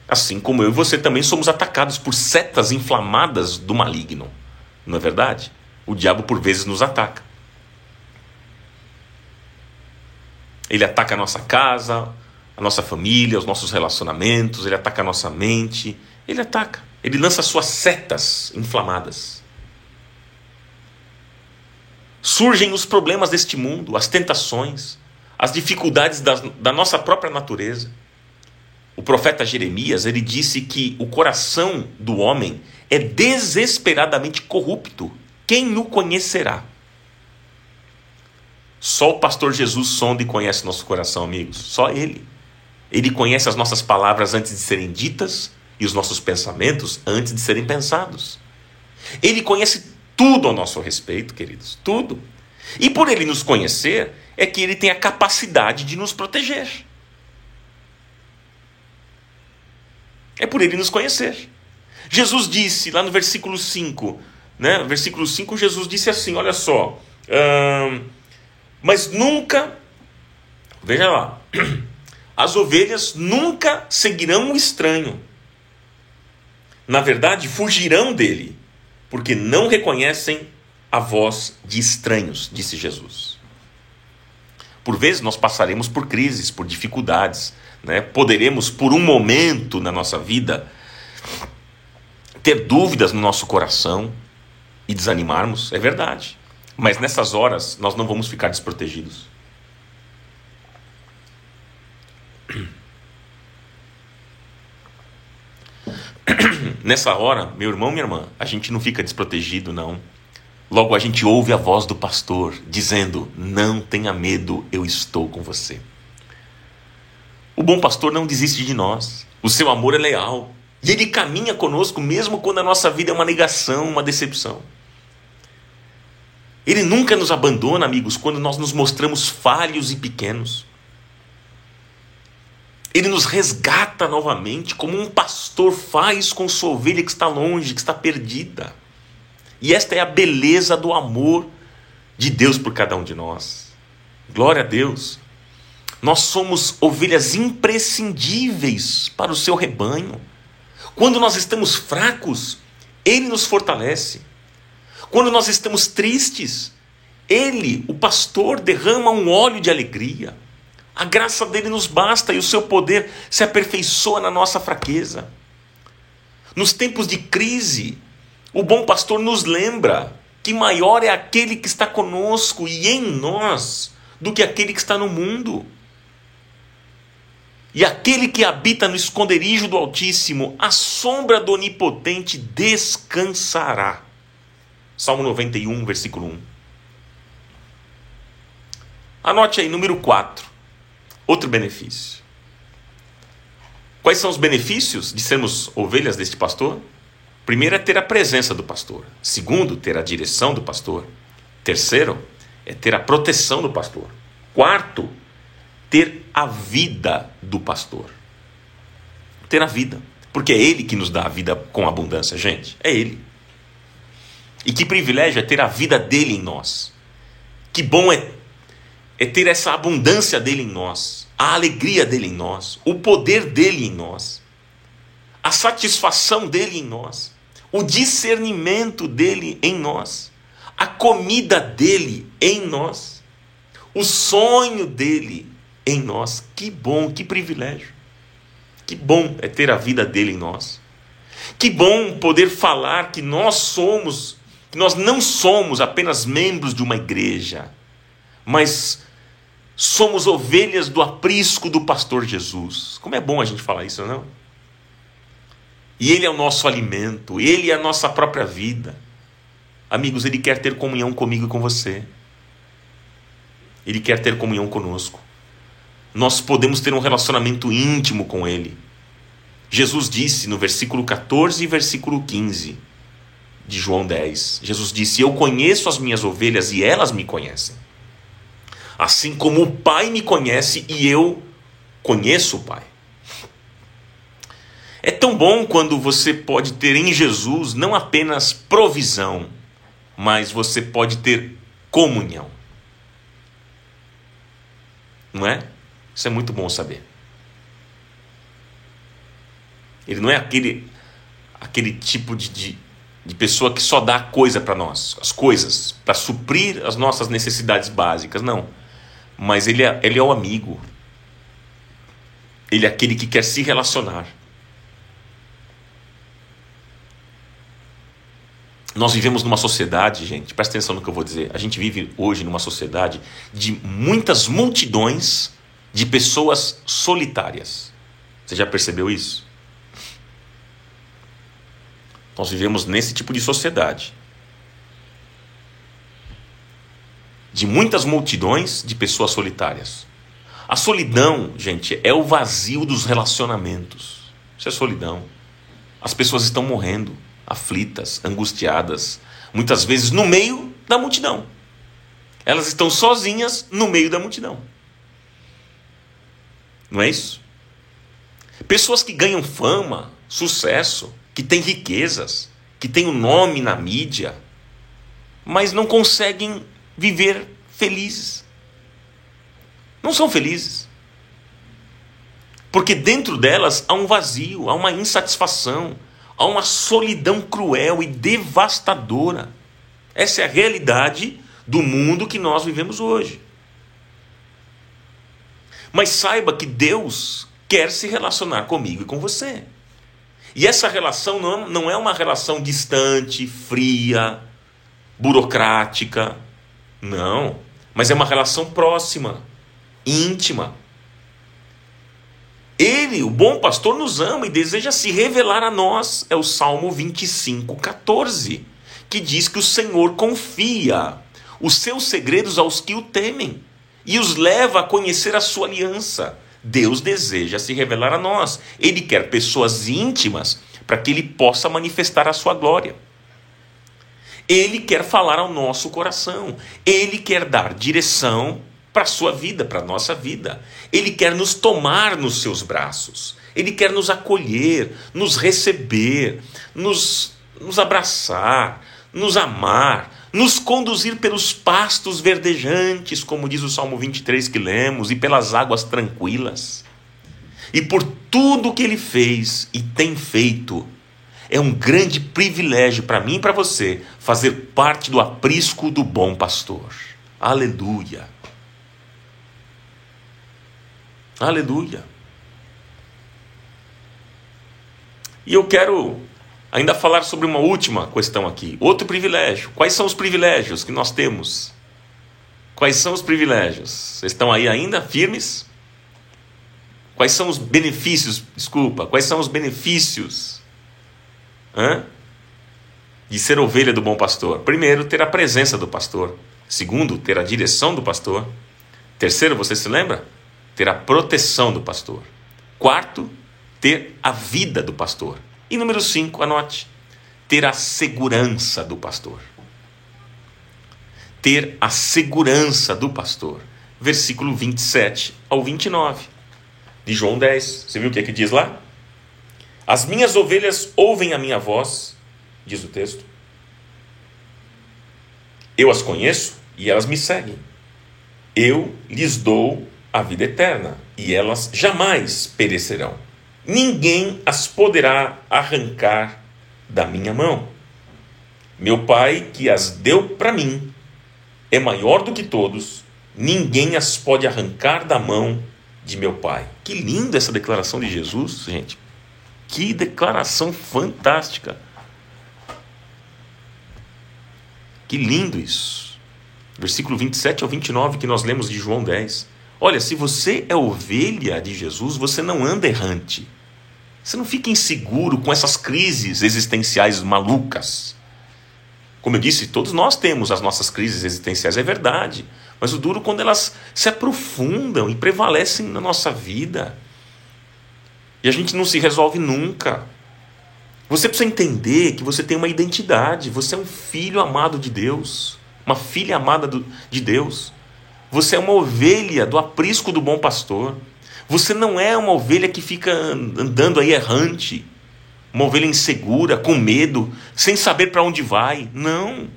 Assim como eu e você também somos atacados por setas inflamadas do maligno. Não é verdade? O diabo por vezes nos ataca. Ele ataca a nossa casa, a nossa família, os nossos relacionamentos, ele ataca a nossa mente. Ele ataca. Ele lança suas setas inflamadas. Surgem os problemas deste mundo, as tentações, as dificuldades da nossa própria natureza. O profeta Jeremias, ele disse que o coração do homem é desesperadamente corrupto. Quem o conhecerá? Só o pastor Jesus sonda e conhece nosso coração, amigos. Só ele. Ele conhece as nossas palavras antes de serem ditas e os nossos pensamentos antes de serem pensados. Ele conhece tudo a nosso respeito, queridos. Tudo. E por ele nos conhecer, é que ele tem a capacidade de nos proteger. É por ele nos conhecer. Jesus disse lá no versículo 5, né? Versículo 5, Jesus disse assim, olha só. Mas nunca, veja lá, as ovelhas nunca seguirão o estranho. Na verdade, fugirão dele, porque não reconhecem a voz de estranhos, disse Jesus. Por vezes nós passaremos por crises, por dificuldades, né? Poderemos, por um momento na nossa vida, ter dúvidas no nosso coração e desanimarmos, é verdade. Mas nessas horas nós não vamos ficar desprotegidos. Nessa hora, meu irmão, minha irmã, a gente não fica desprotegido, não. Logo a gente ouve a voz do pastor dizendo, não tenha medo, eu estou com você. O bom pastor não desiste de nós. O seu amor é leal. E ele caminha conosco mesmo quando a nossa vida é uma negação, uma decepção. Ele nunca nos abandona, amigos, quando nós nos mostramos falhos e pequenos. Ele nos resgata novamente, como um pastor faz com sua ovelha que está longe, que está perdida. E esta é a beleza do amor de Deus por cada um de nós. Glória a Deus. Nós somos ovelhas imprescindíveis para o seu rebanho. Quando nós estamos fracos, Ele nos fortalece. Quando nós estamos tristes, Ele, o pastor, derrama um óleo de alegria. A graça dele nos basta e o seu poder se aperfeiçoa na nossa fraqueza. Nos tempos de crise, o bom pastor nos lembra que maior é aquele que está conosco e em nós do que aquele que está no mundo. E aquele que habita no esconderijo do Altíssimo, à sombra do Onipotente, descansará. Salmo 91, versículo 1. Anote aí, número 4. Outro benefício. Quais são os benefícios de sermos ovelhas deste pastor? Primeiro é ter a presença do pastor. Segundo, ter a direção do pastor. Terceiro, é ter a proteção do pastor. Quarto, ter a vida do pastor. Ter a vida. Porque é Ele que nos dá a vida com abundância, gente. É Ele. E que privilégio é ter a vida dele em nós. Que bom é ter essa abundância dele em nós. A alegria dele em nós. O poder dele em nós. A satisfação dele em nós. O discernimento dele em nós. A comida dele em nós. O sonho dele em nós. Que bom, que privilégio. Que bom é ter a vida dele em nós. Que bom poder falar que nós não somos apenas membros de uma igreja, mas Somos ovelhas do aprisco do pastor Jesus. Como é bom a gente falar isso, não? E Ele é o nosso alimento, Ele é a nossa própria vida. Amigos, Ele quer ter comunhão comigo e com você. Ele quer ter comunhão conosco. Nós podemos ter um relacionamento íntimo com Ele. Jesus disse no versículo 14 e versículo 15 de João 10. Jesus disse: eu conheço as minhas ovelhas e elas me conhecem. Assim como o Pai me conhece e eu conheço o Pai. É tão bom quando você pode ter em Jesus não apenas provisão, mas você pode ter comunhão. Não é? Isso é muito bom saber. Ele não é aquele tipo de pessoa que só dá coisa para nós, as coisas, para suprir as nossas necessidades básicas, não. Mas ele é o amigo. Ele é aquele que quer se relacionar. Nós vivemos numa sociedade, gente, presta atenção no que eu vou dizer. A gente vive hoje numa sociedade de muitas multidões de pessoas solitárias. Você já percebeu isso? Nós vivemos nesse tipo de sociedade. De muitas multidões de pessoas solitárias. A solidão, gente, é o vazio dos relacionamentos. Isso é solidão. As pessoas estão morrendo, aflitas, angustiadas, muitas vezes no meio da multidão. Elas estão sozinhas no meio da multidão. Não é isso? Pessoas que ganham fama, sucesso, que têm riquezas, que têm o nome na mídia, mas não conseguem viver felizes. Não são felizes. Porque dentro delas há um vazio, há uma insatisfação, há uma solidão cruel e devastadora. Essa é a realidade do mundo que nós vivemos hoje. Mas saiba que Deus quer se relacionar comigo e com você. E essa relação não é uma relação distante, fria, burocrática. Não. Mas é uma relação próxima, íntima. Ele, o bom pastor, nos ama e deseja se revelar a nós. É o Salmo 25:14, que diz que o Senhor confia os seus segredos aos que o temem e os leva a conhecer a sua aliança. Deus deseja se revelar a nós. Ele quer pessoas íntimas para que Ele possa manifestar a sua glória. Ele quer falar ao nosso coração. Ele quer dar direção para a sua vida, para a nossa vida. Ele quer nos tomar nos seus braços. Ele quer nos acolher, nos receber, nos abraçar, nos amar, nos conduzir pelos pastos verdejantes, como diz o Salmo 23 que lemos, e pelas águas tranquilas. E por tudo que Ele fez e tem feito, é um grande privilégio para mim e para você fazer parte do aprisco do bom pastor. Aleluia! Aleluia! E eu quero ainda falar sobre uma última questão aqui. Outro privilégio. Quais são os privilégios que nós temos? Quais são os privilégios? Vocês estão aí ainda firmes? Quais são os benefícios? Desculpa. Quais são os benefícios de ser ovelha do bom pastor? Primeiro, ter a presença do pastor. Segundo, ter a direção do pastor. Terceiro, você se lembra? Ter a proteção do pastor. Quarto, ter a vida do pastor. E número 5, anote, ter a segurança do pastor. Ter a segurança do pastor. Versículo 27 ao 29 de João 10. Você viu o que é que diz lá? As minhas ovelhas ouvem a minha voz, diz o texto. Eu as conheço e elas me seguem. Eu lhes dou a vida eterna e elas jamais perecerão. Ninguém as poderá arrancar da minha mão. Meu Pai, que as deu para mim, é maior do que todos. Ninguém as pode arrancar da mão de meu Pai. Que linda essa declaração de Jesus, gente. Que declaração fantástica. Que lindo isso. Versículo 27 ao 29 que nós lemos de João 10. Olha, se você é ovelha de Jesus, você não anda errante. Você não fica inseguro com essas crises existenciais malucas. Como eu disse, todos nós temos as nossas crises existenciais, é verdade. Mas o duro é quando elas se aprofundam e prevalecem na nossa vida. E a gente não se resolve nunca. Você precisa entender que você tem uma identidade. Você é um filho amado de Deus. Uma filha amada de Deus. Você é uma ovelha do aprisco do bom pastor. Você não é uma ovelha que fica andando aí errante. Uma ovelha insegura, com medo, sem saber para onde vai. Não.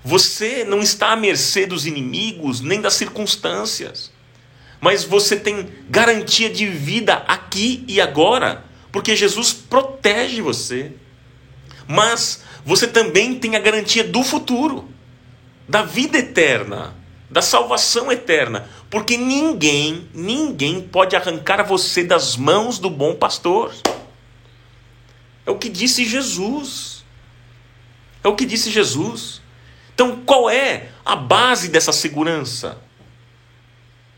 Você não está à mercê dos inimigos, nem das circunstâncias. Mas você tem garantia de vida aqui e agora, porque Jesus protege você. Mas você também tem a garantia do futuro, da vida eterna, da salvação eterna, porque ninguém pode arrancar você das mãos do bom pastor. É o que disse Jesus. É o que disse Jesus. Então, qual é a base dessa segurança?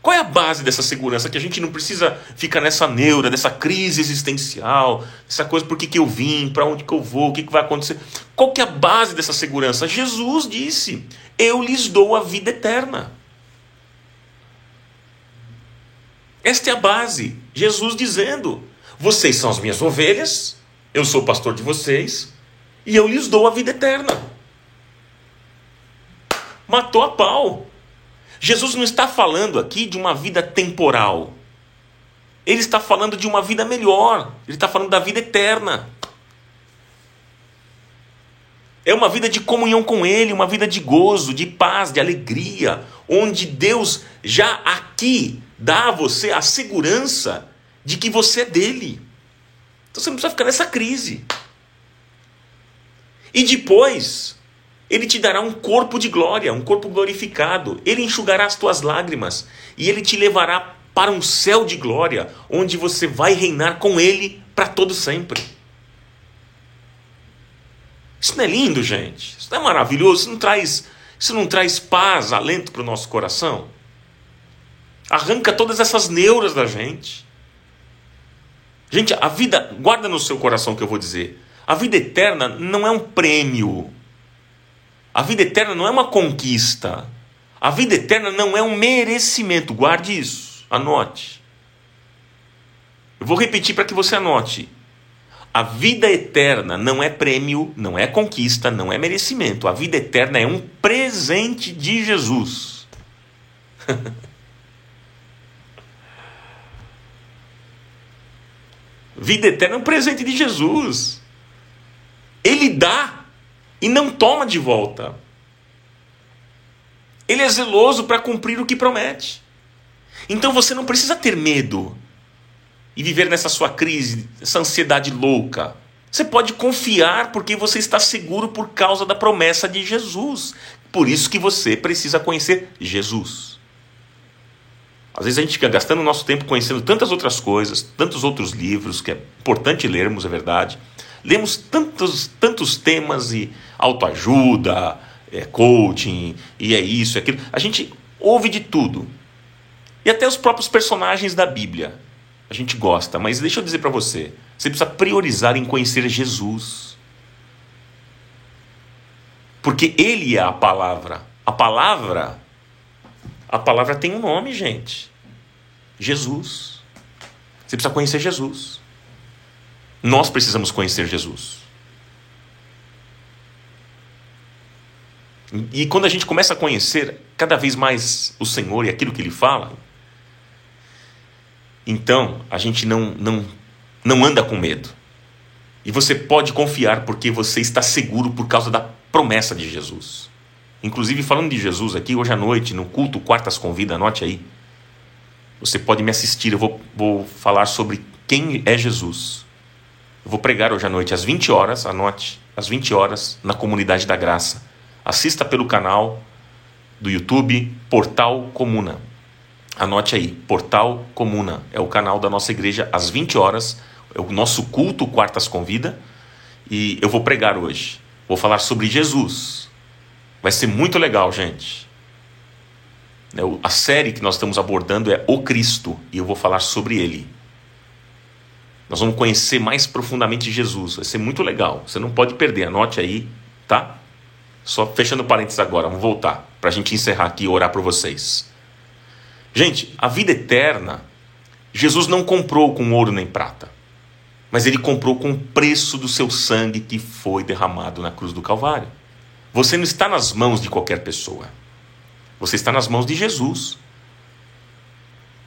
Qual é a base dessa segurança? Que a gente não precisa ficar nessa neura, dessa crise existencial, essa coisa, por que eu vim, para onde que eu vou, o que vai acontecer. Qual que é a base dessa segurança? Jesus disse, eu lhes dou a vida eterna. Esta é a base. Jesus dizendo, vocês são as minhas ovelhas, eu sou o pastor de vocês, e eu lhes dou a vida eterna. Matou a pau. Jesus não está falando aqui de uma vida temporal. Ele está falando de uma vida melhor. Ele está falando da vida eterna. É uma vida de comunhão com Ele, uma vida de gozo, de paz, de alegria, onde Deus já aqui dá a você a segurança de que você é dele. Então você não precisa ficar nessa crise. E depois, Ele te dará um corpo de glória, um corpo glorificado. Ele enxugará as tuas lágrimas e Ele te levará para um céu de glória, onde você vai reinar com Ele para todo sempre. Isso não é lindo, gente? Isso não é maravilhoso? Isso não traz paz, alento para o nosso coração? Arranca todas essas neuras da gente. Gente, a vida, guarda no seu coração o que eu vou dizer. A vida eterna não é um prêmio. A vida eterna não é uma conquista. A vida eterna não é um merecimento. Guarde isso. Anote. Eu vou repetir para que você anote. A vida eterna não é prêmio, não é conquista, não é merecimento. A vida eterna é um presente de Jesus. Vida eterna é um presente de Jesus. Ele dá e não toma de volta. Ele é zeloso para cumprir o que promete. Então você não precisa ter medo e viver nessa sua crise, essa ansiedade louca. Você pode confiar porque você está seguro por causa da promessa de Jesus. Por isso que você precisa conhecer Jesus. Às vezes a gente fica gastando o nosso tempo conhecendo tantas outras coisas, tantos outros livros, que é importante lermos, é verdade. Lemos tantos temas e autoajuda, coaching, e é isso, é aquilo. A gente ouve de tudo. E até os próprios personagens da Bíblia. A gente gosta, mas deixa eu dizer para você, você precisa priorizar em conhecer Jesus. Porque Ele é a palavra. A palavra tem um nome, gente. Jesus. Você precisa conhecer Jesus. Nós precisamos conhecer Jesus. E quando a gente começa a conhecer cada vez mais o Senhor e aquilo que Ele fala, então a gente não anda com medo. E você pode confiar porque você está seguro por causa da promessa de Jesus. Inclusive, falando de Jesus aqui, hoje à noite, no culto Quartas Convida, anote aí. Você pode me assistir, eu vou falar sobre quem é Jesus. Eu vou pregar hoje à noite às 20 horas, anote, às 20 horas, na Comunidade da Graça. Assista pelo canal do YouTube Portal Comuna. Anote aí, Portal Comuna. É o canal da nossa igreja às 20 horas. É o nosso culto Quartas Convida. E eu vou pregar hoje. Vou falar sobre Jesus. Vai ser muito legal, gente. né? A série que nós estamos abordando é O Cristo, e eu vou falar sobre Ele. Nós vamos conhecer mais profundamente Jesus, vai ser muito legal, você não pode perder, anote aí, tá? Só fechando parênteses agora, vamos voltar, para a gente encerrar aqui e orar por vocês. Gente, a vida eterna, Jesus não comprou com ouro nem prata, mas Ele comprou com o preço do seu sangue que foi derramado na cruz do Calvário. Você não está nas mãos de qualquer pessoa, você está nas mãos de Jesus,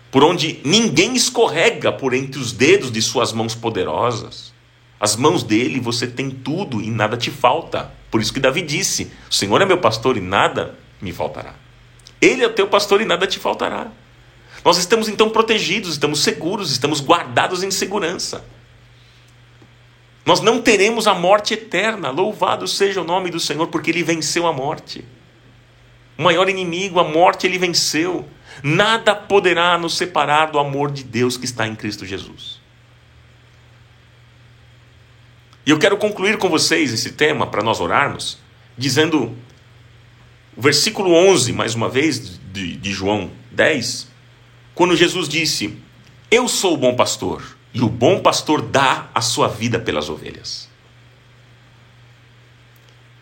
por onde ninguém escorrega por entre os dedos de suas mãos poderosas. As mãos dele você tem tudo e nada te falta. Por isso que Davi disse: o Senhor é meu pastor e nada me faltará. Ele é o teu pastor e nada te faltará. Nós estamos então protegidos, estamos seguros, estamos guardados em segurança. Nós não teremos a morte eterna. Louvado seja o nome do Senhor, porque Ele venceu a morte. O maior inimigo, a morte, Ele venceu. Nada poderá nos separar do amor de Deus que está em Cristo Jesus. E eu quero concluir com vocês esse tema, para nós orarmos, dizendo o versículo 11, mais uma vez, de João 10, quando Jesus disse: eu sou o bom pastor, e o bom pastor dá a sua vida pelas ovelhas.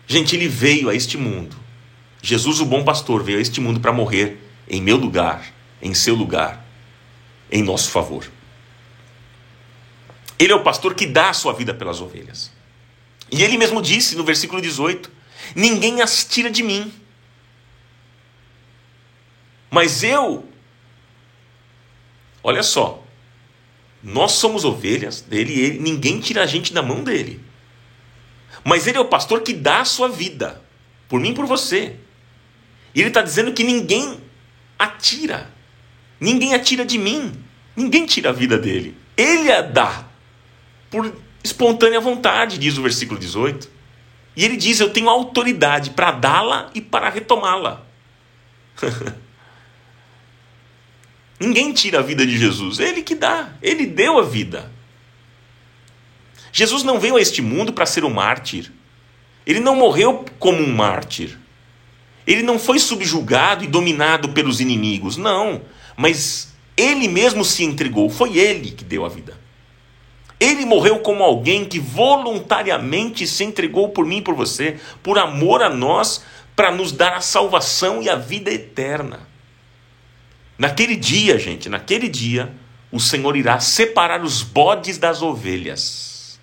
Gente, Ele veio a este mundo. Jesus, o bom pastor, veio a este mundo para morrer em meu lugar, em seu lugar, em nosso favor. Ele é o pastor que dá a sua vida pelas ovelhas. E Ele mesmo disse no versículo 18: ninguém as tira de mim, mas eu, olha só, nós somos ovelhas dele e ninguém tira a gente da mão dele. Mas Ele é o pastor que dá a sua vida, por mim e por você. E Ele está dizendo que ninguém atira de mim, ninguém tira a vida dele, Ele a dá por espontânea vontade, diz o versículo 18. E Ele diz: eu tenho autoridade para dá-la e para retomá-la. Ninguém tira a vida de Jesus, Ele que dá, Ele deu a vida. Jesus não veio a este mundo para ser um mártir, Ele não morreu como um mártir, Ele não foi subjugado e dominado pelos inimigos, não, mas Ele mesmo se entregou, foi Ele que deu a vida. Ele morreu como alguém que voluntariamente se entregou por mim e por você, por amor a nós, para nos dar a salvação e a vida eterna. Naquele dia, gente, naquele dia, o Senhor irá separar os bodes das ovelhas.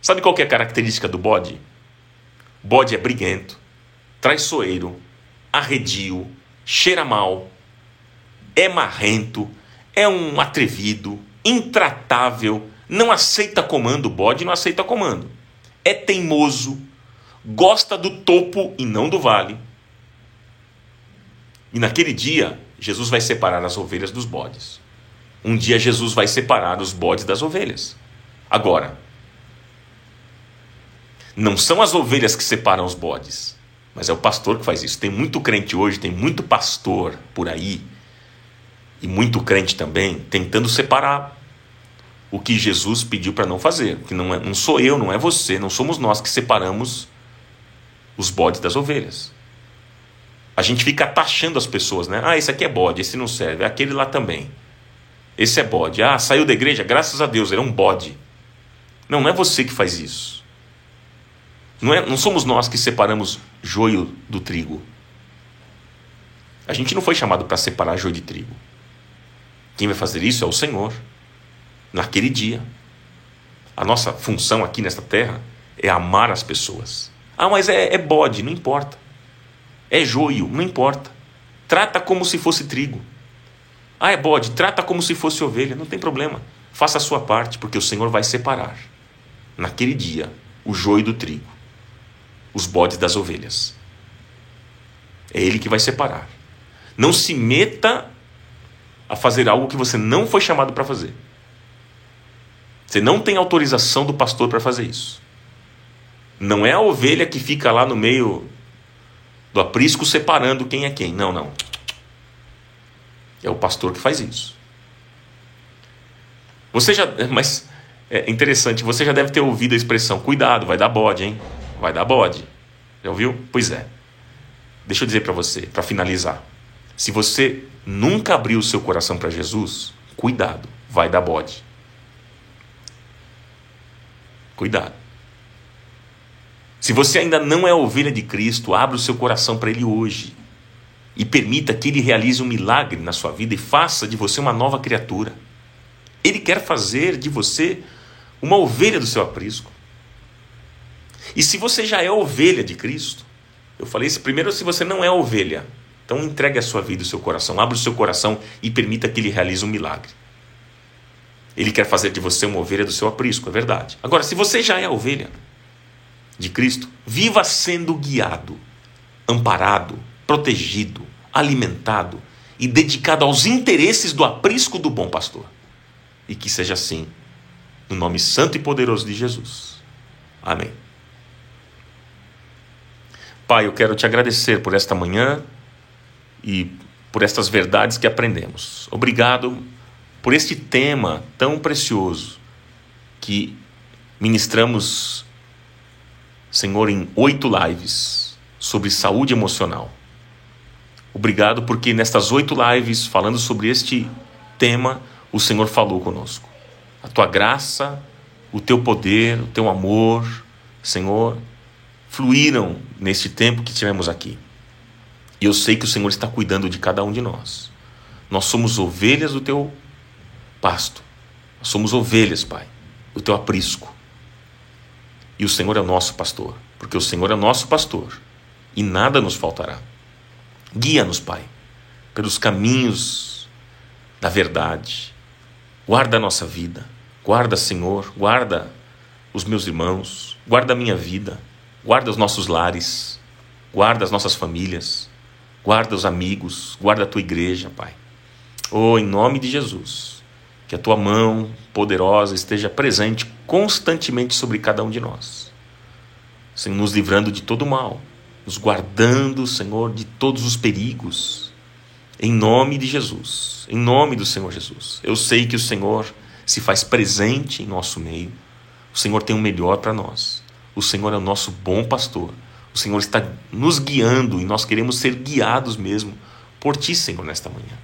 Sabe qual que é a característica do bode? O bode é briguento, traiçoeiro, arredio, cheira mal, é marrento, é um atrevido, intratável, não aceita comando. O bode não aceita comando, é teimoso, gosta do topo e não do vale. E naquele dia, Jesus vai separar as ovelhas dos bodes. Um dia Jesus vai separar os bodes das ovelhas. Agora, não são as ovelhas que separam os bodes, mas é o pastor que faz isso. Tem muito crente hoje, tem muito pastor por aí, e muito crente também, tentando separar o que Jesus pediu para não fazer. Que não sou eu, não é você, não somos nós que separamos os bodes das ovelhas. A gente fica taxando as pessoas, né? Ah, esse aqui é bode, esse não serve, aquele lá também. Esse é bode. Ah, saiu da igreja, graças a Deus, ele é um bode. Não é você que faz isso. Não somos nós que separamos joio do trigo. A gente não foi chamado para separar joio de trigo. Quem vai fazer isso é o Senhor, naquele dia. A nossa função aqui nesta terra é amar as pessoas. Ah, mas é bode, não importa. É joio, não importa. Trata como se fosse trigo. Ah, é bode, trata como se fosse ovelha, não tem problema. Faça a sua parte, porque o Senhor vai separar, naquele dia, o joio do trigo, os bodes das ovelhas. É Ele que vai separar. Não se meta a fazer algo que você não foi chamado para fazer. Você não tem autorização do pastor para fazer isso. Não é a ovelha que fica lá no meio do aprisco separando quem é quem. Não, não. É o pastor que faz isso. Mas é interessante, você já deve ter ouvido a expressão: cuidado, vai dar bode, hein? Vai dar bode. Já ouviu? Pois é. deixa eu dizer para você, para finalizar. Se você nunca abriu o seu coração para Jesus, cuidado, vai dar bode. Cuidado. Se você ainda não é ovelha de Cristo, abra o seu coração para Ele hoje e permita que Ele realize um milagre na sua vida e faça de você uma nova criatura. Ele quer fazer de você uma ovelha do seu aprisco. E se você já é ovelha de Cristo, eu falei isso primeiro, se você não é ovelha, então entregue a sua vida e o seu coração, abra o seu coração e permita que Ele realize um milagre. Ele quer fazer de você uma ovelha do seu aprisco, é verdade. Agora, se você já é ovelha de Cristo, viva sendo guiado, amparado, protegido, alimentado e dedicado aos interesses do aprisco do bom pastor. E que seja assim, no nome santo e poderoso de Jesus. Amém. Pai, eu quero te agradecer por esta manhã e por estas verdades que aprendemos. Obrigado por este tema tão precioso que ministramos, Senhor, em 8 lives sobre saúde emocional. Obrigado porque nestas 8 lives, falando sobre este tema, o Senhor falou conosco. A tua graça, o teu poder, o teu amor, Senhor, fluíram neste tempo que tivemos aqui. E eu sei que o Senhor está cuidando de cada um de nós. Nós somos ovelhas do teu pasto. Nós somos ovelhas, Pai, do teu aprisco. E o Senhor é o nosso pastor, porque o Senhor é nosso pastor e nada nos faltará. Guia-nos, Pai, pelos caminhos da verdade. Guarda a nossa vida. Guarda, Senhor, guarda os meus irmãos. Guarda a minha vida. Guarda os nossos lares. Guarda as nossas famílias. Guarda os amigos. Guarda a tua igreja, Pai. Oh, em nome de Jesus, que a tua mão poderosa esteja presente constantemente sobre cada um de nós. Senhor, nos livrando de todo mal. Nos guardando, Senhor, de todos os perigos. Em nome de Jesus, em nome do Senhor Jesus. Eu sei que o Senhor se faz presente em nosso meio. O Senhor tem o melhor para nós. O Senhor é o nosso bom pastor. O Senhor está nos guiando e nós queremos ser guiados mesmo por Ti, Senhor, nesta manhã.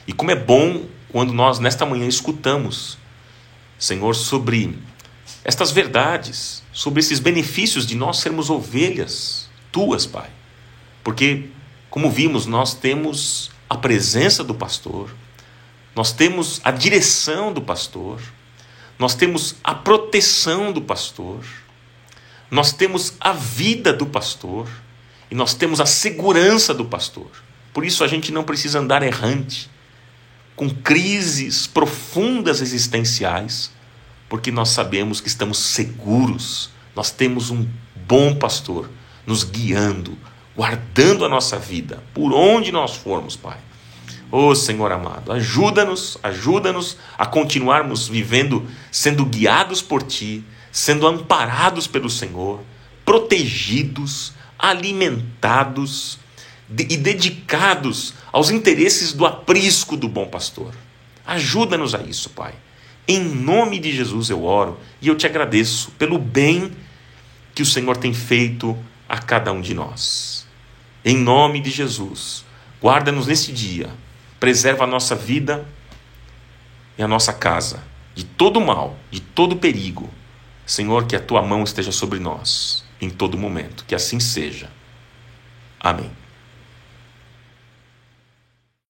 E como é bom quando nós, nesta manhã, escutamos, Senhor, sobre estas verdades, sobre esses benefícios de nós sermos ovelhas Tuas, Pai. Porque, como vimos, nós temos a presença do pastor, nós temos a direção do pastor, nós temos a proteção do pastor, nós temos a vida do pastor e nós temos a segurança do pastor. Por isso a gente não precisa andar errante, com crises profundas existenciais, porque nós sabemos que estamos seguros, nós temos um bom pastor nos guiando, guardando a nossa vida, por onde nós formos, Pai. Ô Senhor amado, ajuda-nos a continuarmos vivendo, sendo guiados por Ti, sendo amparados pelo Senhor, protegidos, alimentados e dedicados aos interesses do aprisco do bom pastor. Ajuda-nos a isso, Pai. Em nome de Jesus eu oro e eu Te agradeço pelo bem que o Senhor tem feito a cada um de nós. Em nome de Jesus, guarda-nos neste dia, preserva a nossa vida e a nossa casa de todo mal, de todo perigo. Senhor, que a Tua mão esteja sobre nós em todo momento, que assim seja. Amém.